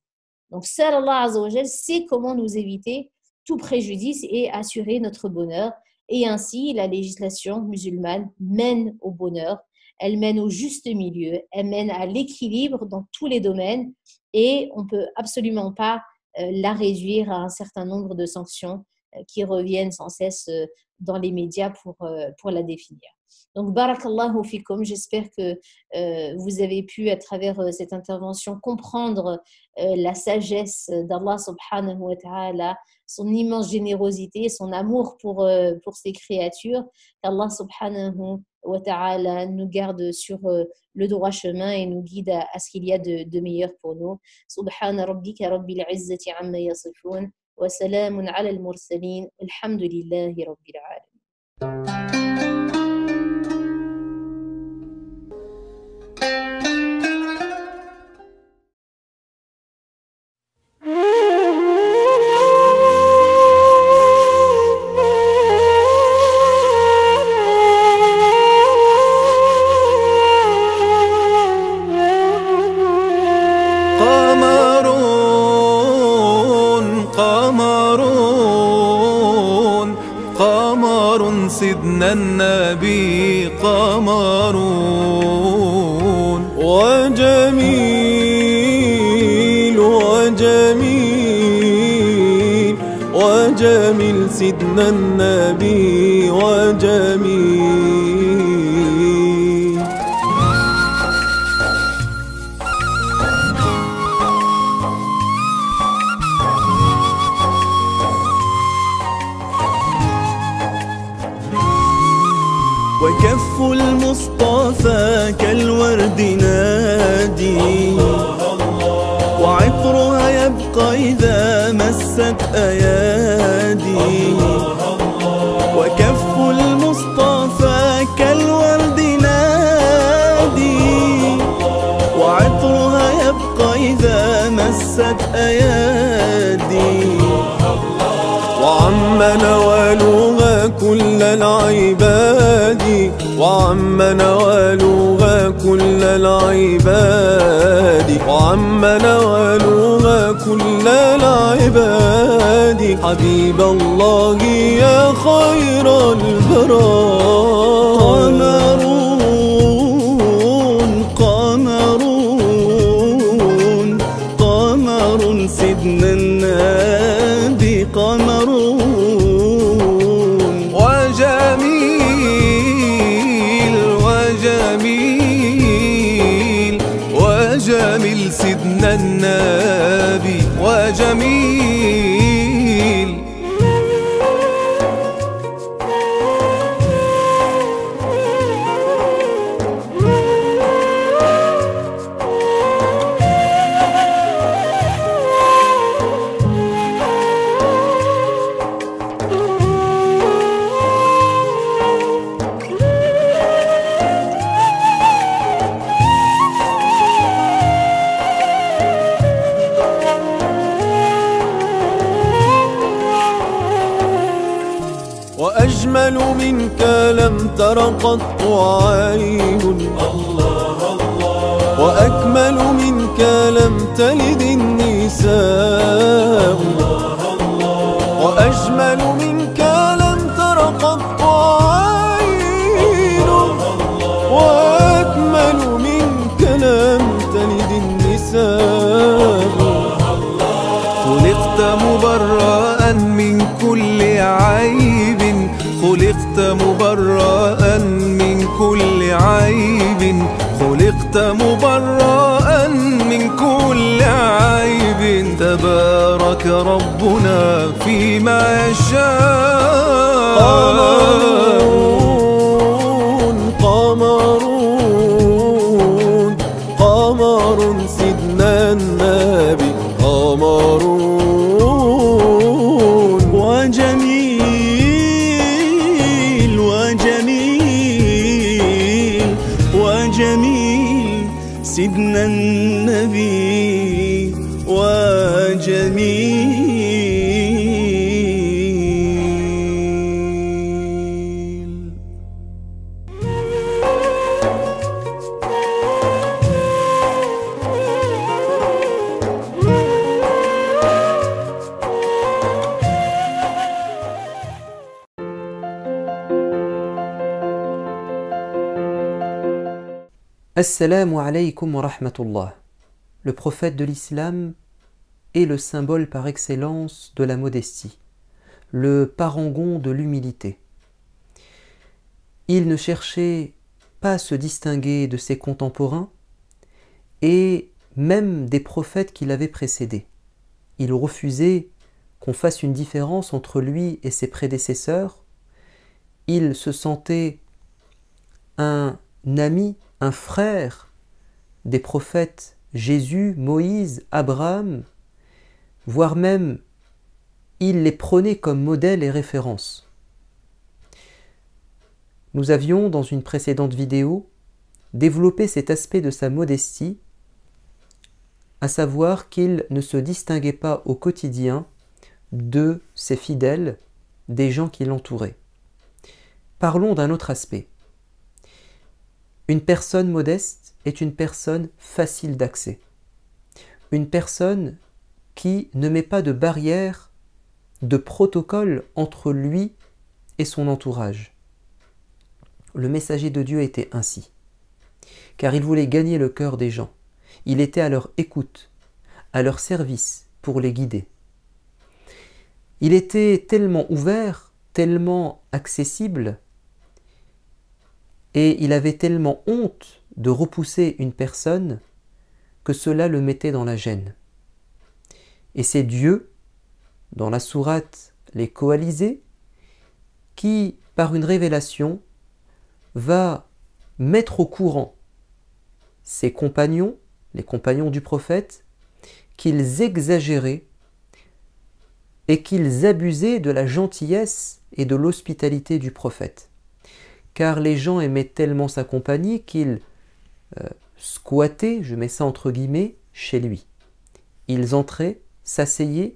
Donc, seul Allah Azza wa Jal sait comment nous éviter tout préjudice et assurer notre bonheur. Et ainsi, la législation musulmane mène au bonheur, elle mène au juste milieu, elle mène à l'équilibre dans tous les domaines et on ne peut absolument pas la réduire à un certain nombre de sanctions qui reviennent sans cesse dans les médias pour la définir. Donc, barakallahu fikum, j'espère que vous avez pu, à travers cette intervention, comprendre la sagesse d'Allah subhanahu wa ta'ala, son immense générosité, son amour pour ses créatures, qu'Allah subhanahu wa ta'ala nous garde sur le droit chemin et nous guide à ce qu'il y a de meilleur pour nous. Subhana rabbika rabbil izzati amma yasifun wa salamun ala al-mursalin, alhamdulillahi rabbil alamin.
سيدنا النبي قمرون وجميل وجميل وجميل سيدنا النبي وجميل وكف المصطفى كالورد نادي وعطرها يبقى إذا مست أيادي وكف المصطفى كالورد نادي وعطرها يبقى إذا مست أيادي وعم نوالها كل العباد وعم نوالها كل العباد وعم نوالها كل العباد حبيب الله يا خير البرايا قمرون قمر سيدنا النبي قمرون وجميل وجميل وجميل سيدنا النبي وجميل وأجمل منك لم تر قط عين وأكمل منك لم تلد النساء وأجمل منك لم تر قط عين وأكمل منك لم تلد النساء
خلقت مبرأ من كل عيب خلقت مبرأ من كل عيب خلقت مبرأ من كل عيب تبارك ربنا فيما يشاء
قمرون قمر سيدنا النبي قمرون وجميل وجميل وجميل سيدنا النبي وجميل.
Assalamu alaykum wa rahmatullah. Le prophète de l'islam est le symbole par excellence de la modestie, le parangon de l'humilité. Il ne cherchait pas à se distinguer de ses contemporains et même des prophètes qui l'avaient précédé. Il refusait qu'on fasse une différence entre lui et ses prédécesseurs. Il se sentait un ami, un frère des prophètes Jésus, Moïse, Abraham, voire même il les prenait comme modèle et référence. Nous avions, dans une précédente vidéo, développé cet aspect de sa modestie, à savoir qu'il ne se distinguait pas au quotidien de ses fidèles, des gens qui l'entouraient. Parlons d'un autre aspect. Une personne modeste est une personne facile d'accès. Une personne qui ne met pas de barrière, de protocole entre lui et son entourage. Le messager de Dieu était ainsi, car il voulait gagner le cœur des gens. Il était à leur écoute, à leur service pour les guider. Il était tellement ouvert, tellement accessible, et il avait tellement honte de repousser une personne que cela le mettait dans la gêne. Et c'est Dieu, dans la sourate Les Coalisés, qui, par une révélation, va mettre au courant ses compagnons, les compagnons du prophète, qu'ils exagéraient et qu'ils abusaient de la gentillesse et de l'hospitalité du prophète. Car les gens aimaient tellement sa compagnie qu'ils squattaient, je mets ça entre guillemets, chez lui. Ils entraient, s'asseyaient,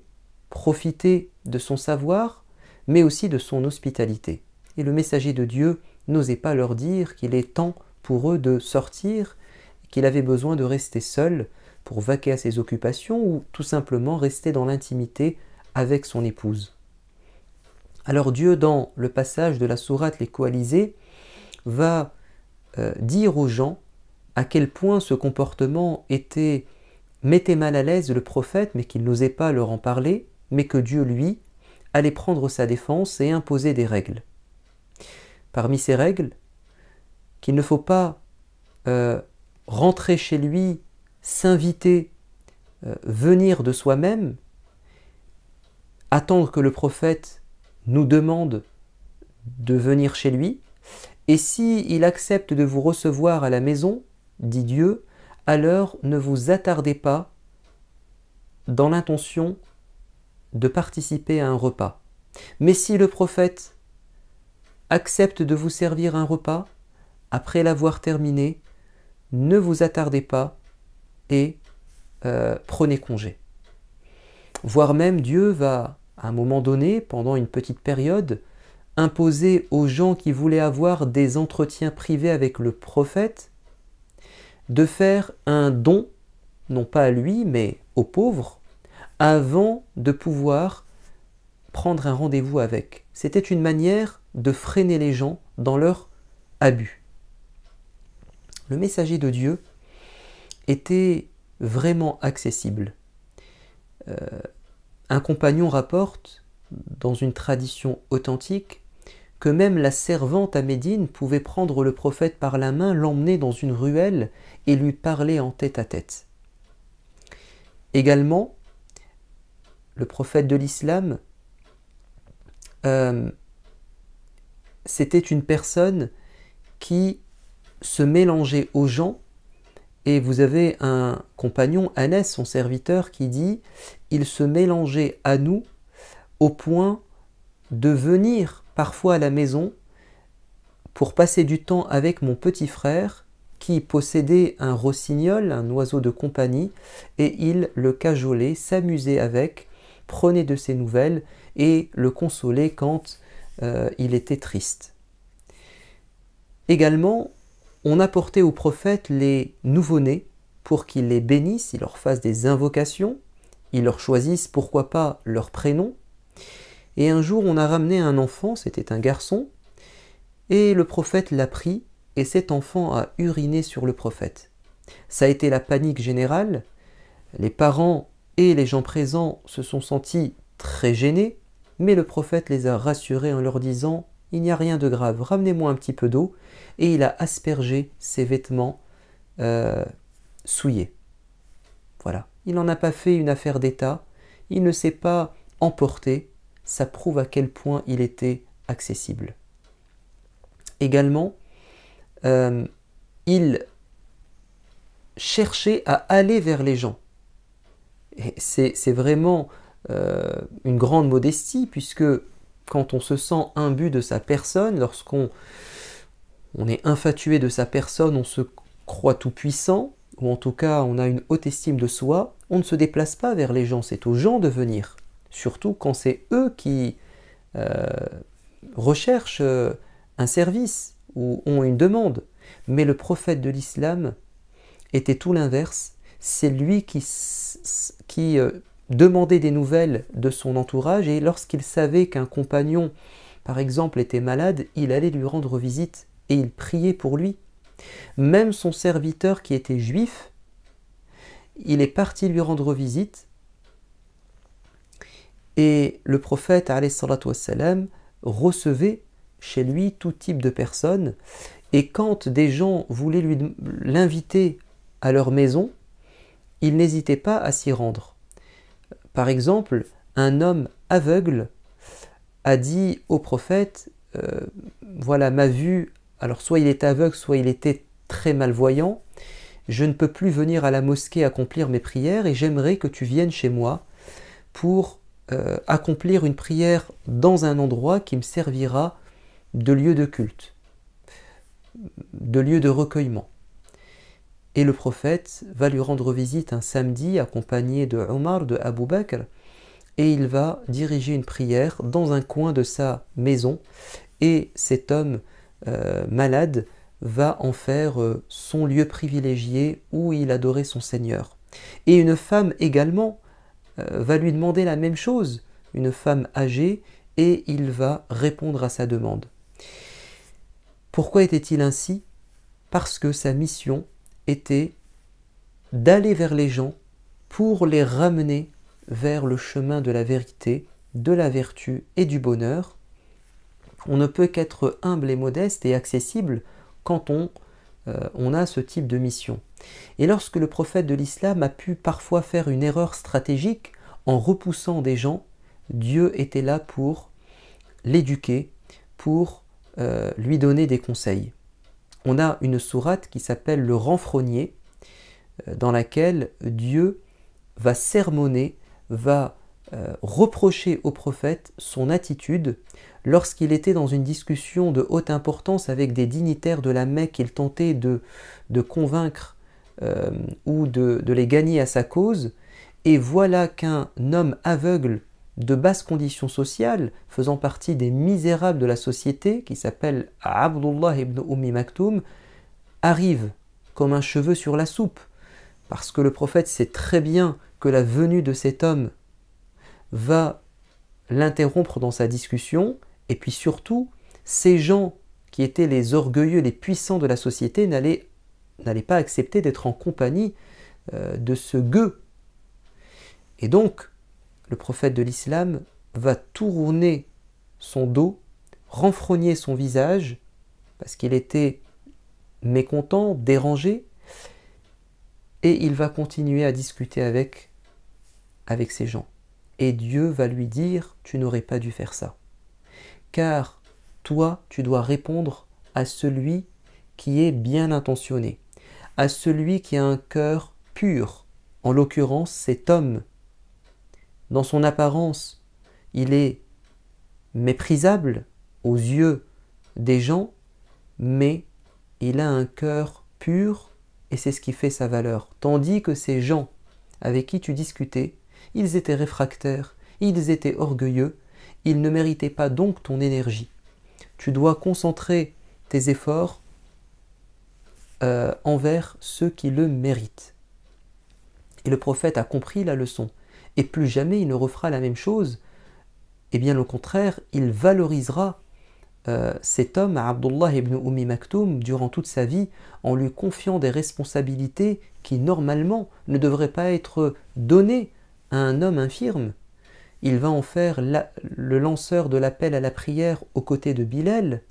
profitaient de son savoir, mais aussi de son hospitalité. Et le messager de Dieu n'osait pas leur dire qu'il est temps pour eux de sortir, qu'il avait besoin de rester seul pour vaquer à ses occupations ou tout simplement rester dans l'intimité avec son épouse. Alors Dieu, dans le passage de la sourate Les Coalisés, va dire aux gens à quel point ce comportement mettait mal à l'aise le prophète, mais qu'il n'osait pas leur en parler, mais que Dieu, lui, allait prendre sa défense et imposer des règles. Parmi ces règles, qu'il ne faut pas rentrer chez lui, s'inviter, venir de soi-même, attendre que le prophète nous demande de venir chez lui, et s'il accepte de vous recevoir à la maison, dit Dieu, alors ne vous attardez pas dans l'intention de participer à un repas. Mais si le prophète accepte de vous servir un repas, après l'avoir terminé, ne vous attardez pas et prenez congé. Voire même Dieu va, à un moment donné, pendant une petite période, imposé aux gens qui voulaient avoir des entretiens privés avec le prophète de faire un don, non pas à lui, mais aux pauvres, avant de pouvoir prendre un rendez-vous avec. C'était une manière de freiner les gens dans leur abus. Le messager de Dieu était vraiment accessible. Un compagnon rapporte, dans une tradition authentique, que même la servante à Médine pouvait prendre le prophète par la main, l'emmener dans une ruelle et lui parler en tête-à-tête. Également, le prophète de l'islam, c'était une personne qui se mélangeait aux gens, et vous avez un compagnon, Anas, son serviteur, qui dit « Il se mélangeait à nous au point de venir parfois à la maison pour passer du temps avec mon petit frère qui possédait un rossignol, un oiseau de compagnie, et il le cajolait, s'amusait avec, prenait de ses nouvelles et le consolait quand il était triste. » Également, on apportait au prophète les nouveau-nés pour qu'il les bénisse, il leur fasse des invocations, il leur choisisse pourquoi pas leur prénom. Et un jour, on a ramené un enfant, c'était un garçon, et le prophète l'a pris, et cet enfant a uriné sur le prophète. Ça a été la panique générale, les parents et les gens présents se sont sentis très gênés, mais le prophète les a rassurés en leur disant « Il n'y a rien de grave, ramenez-moi un petit peu d'eau », et il a aspergé ses vêtements souillés. Voilà, il n'en a pas fait une affaire d'État, il ne s'est pas emporté, ça prouve à quel point il était accessible. Également, il cherchait à aller vers les gens. Et c'est vraiment une grande modestie, puisque quand on se sent imbu de sa personne, lorsqu'on est infatué de sa personne, on se croit tout puissant, ou en tout cas on a une haute estime de soi, on ne se déplace pas vers les gens, c'est aux gens de venir. Surtout quand c'est eux qui recherchent un service ou ont une demande. Mais le prophète de l'islam était tout l'inverse. C'est lui qui demandait des nouvelles de son entourage, et lorsqu'il savait qu'un compagnon, par exemple, était malade, il allait lui rendre visite et il priait pour lui. Même son serviteur qui était juif, il est parti lui rendre visite, et le prophète alayhi salatu wassalam recevait chez lui tout type de personnes, et quand des gens voulaient l'inviter à leur maison, il n'hésitait pas à s'y rendre. Par exemple, un homme aveugle a dit au prophète voilà ma vue, alors soit il est aveugle, soit il était très malvoyant, je ne peux plus venir à la mosquée accomplir mes prières et j'aimerais que tu viennes chez moi pour accomplir une prière dans un endroit qui me servira de lieu de culte, de lieu de recueillement. Et le prophète va lui rendre visite un samedi accompagné de Omar, de Abu Bakr, et il va diriger une prière dans un coin de sa maison, et cet homme malade va en faire son lieu privilégié où il adorait son Seigneur. Et une femme également va lui demander la même chose, une femme âgée, et il va répondre à sa demande. Pourquoi était-il ainsi? Parce que sa mission était d'aller vers les gens pour les ramener vers le chemin de la vérité, de la vertu et du bonheur. On ne peut qu'être humble et modeste et accessible quand on a ce type de mission. Et lorsque le prophète de l'islam a pu parfois faire une erreur stratégique en repoussant des gens, Dieu était là pour l'éduquer, pour lui donner des conseils. On a une sourate qui s'appelle le renfrogné, dans laquelle Dieu va sermonner, va reprocher au prophète son attitude lorsqu'il était dans une discussion de haute importance avec des dignitaires de la Mecque qu'il tentait de convaincre ou de les gagner à sa cause, et voilà qu'un homme aveugle de basse condition sociale, faisant partie des misérables de la société, qui s'appelle Abdullah ibn Maktoum, arrive comme un cheveu sur la soupe, parce que le prophète sait très bien que la venue de cet homme va l'interrompre dans sa discussion, et puis surtout, ces gens qui étaient les orgueilleux, les puissants de la société, n'allaient pas accepter d'être en compagnie de ce gueux. Et donc, le prophète de l'islam va tourner son dos, renfrogner son visage, parce qu'il était mécontent, dérangé, et il va continuer à discuter avec ces gens. Et Dieu va lui dire, tu n'aurais pas dû faire ça. Car toi, tu dois répondre à celui qui est bien intentionné, à celui qui a un cœur pur. En l'occurrence, cet homme, dans son apparence, il est méprisable aux yeux des gens, mais il a un cœur pur et c'est ce qui fait sa valeur. Tandis que ces gens avec qui tu discutais, ils étaient réfractaires, ils étaient orgueilleux, ils ne méritaient pas donc ton énergie. Tu dois concentrer tes efforts envers ceux qui le méritent. Et le prophète a compris la leçon. Et plus jamais il ne refera la même chose. Et bien au contraire, il valorisera cet homme, Abdullah ibn Maktoum, durant toute sa vie, en lui confiant des responsabilités qui normalement ne devraient pas être données à un homme infirme. Il va en faire le lanceur de l'appel à la prière aux côtés de Bilal,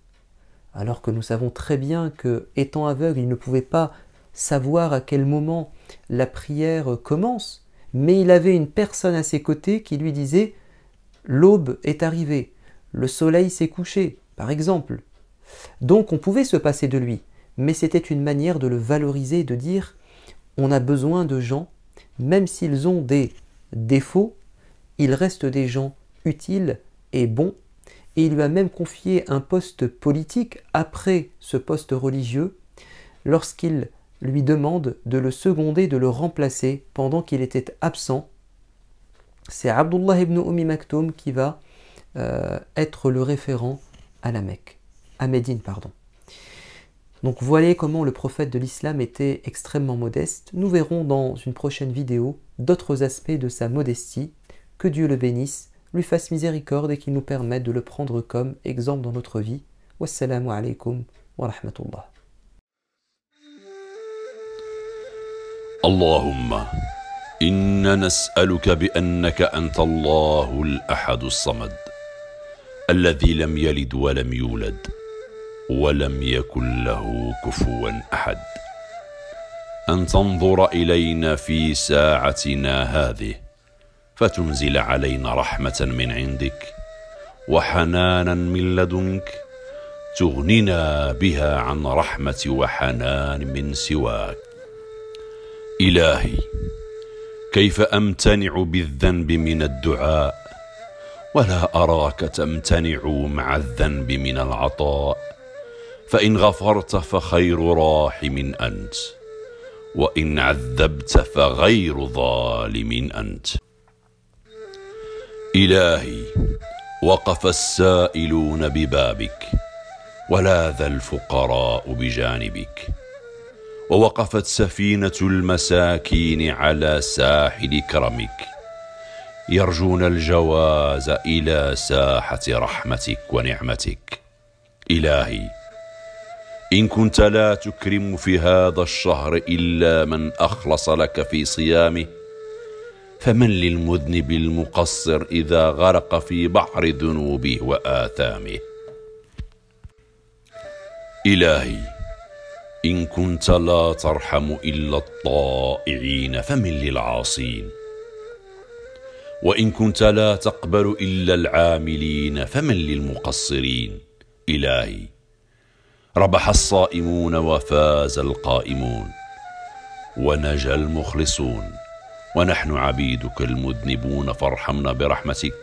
alors que nous savons très bien que, étant aveugle, il ne pouvait pas savoir à quel moment la prière commence, mais il avait une personne à ses côtés qui lui disait « L'aube est arrivée, le soleil s'est couché », par exemple. Donc on pouvait se passer de lui, mais c'était une manière de le valoriser, de dire « On a besoin de gens, même s'ils ont des défauts, ils restent des gens utiles et bons ». Et il lui a même confié un poste politique après ce poste religieux, lorsqu'il lui demande de le seconder, de le remplacer pendant qu'il était absent. C'est Abdullah ibn Maktoum qui va être le référent à la Mecque, à Médine, pardon. Donc voyez comment le prophète de l'islam était extrêmement modeste. Nous verrons dans une prochaine vidéo d'autres aspects de sa modestie. Que Dieu le bénisse, lui fasse miséricorde et qu'il nous permette de le prendre comme exemple dans notre vie. Wassalamu alaikum wa rahmatullah.
اللهم إنا نسألك بأنك أنت الله الأحد الصمد الذي لم يلد ولم يولد ولم يكن له كفوا أحد أن تنظر إلينا في ساعتنا هذه فتنزل علينا رحمة من عندك وحنانا من لدنك تغننا بها عن رحمة وحنان من سواك. إلهي كيف أمتنع بالذنب من الدعاء ولا أراك تمتنع مع الذنب من العطاء فإن غفرت فخير راحم أنت وإن عذبت فغير ظالم أنت. إلهي وقف السائلون ببابك ولاذ الفقراء بجانبك ووقفت سفينة المساكين على ساحل كرمك يرجون الجواز إلى ساحة رحمتك ونعمتك. إلهي إن كنت لا تكرم في هذا الشهر إلا من أخلص لك في صيامه فمن للمذنب المقصر إذا غرق في بحر ذنوبه وآثامه. إلهي إن كنت لا ترحم إلا الطائعين فمن للعاصين وإن كنت لا تقبل إلا العاملين فمن للمقصرين. إلهي ربح الصائمون وفاز القائمون ونجا المخلصون ونحن عبيدك المذنبون فارحمنا برحمتك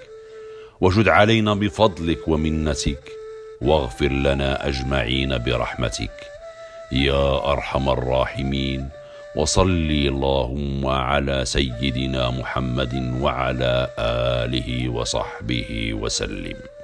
وجد علينا بفضلك ومنتك واغفر لنا أجمعين برحمتك يا أرحم الراحمين وصل اللهم على سيدنا محمد وعلى آله وصحبه وسلم.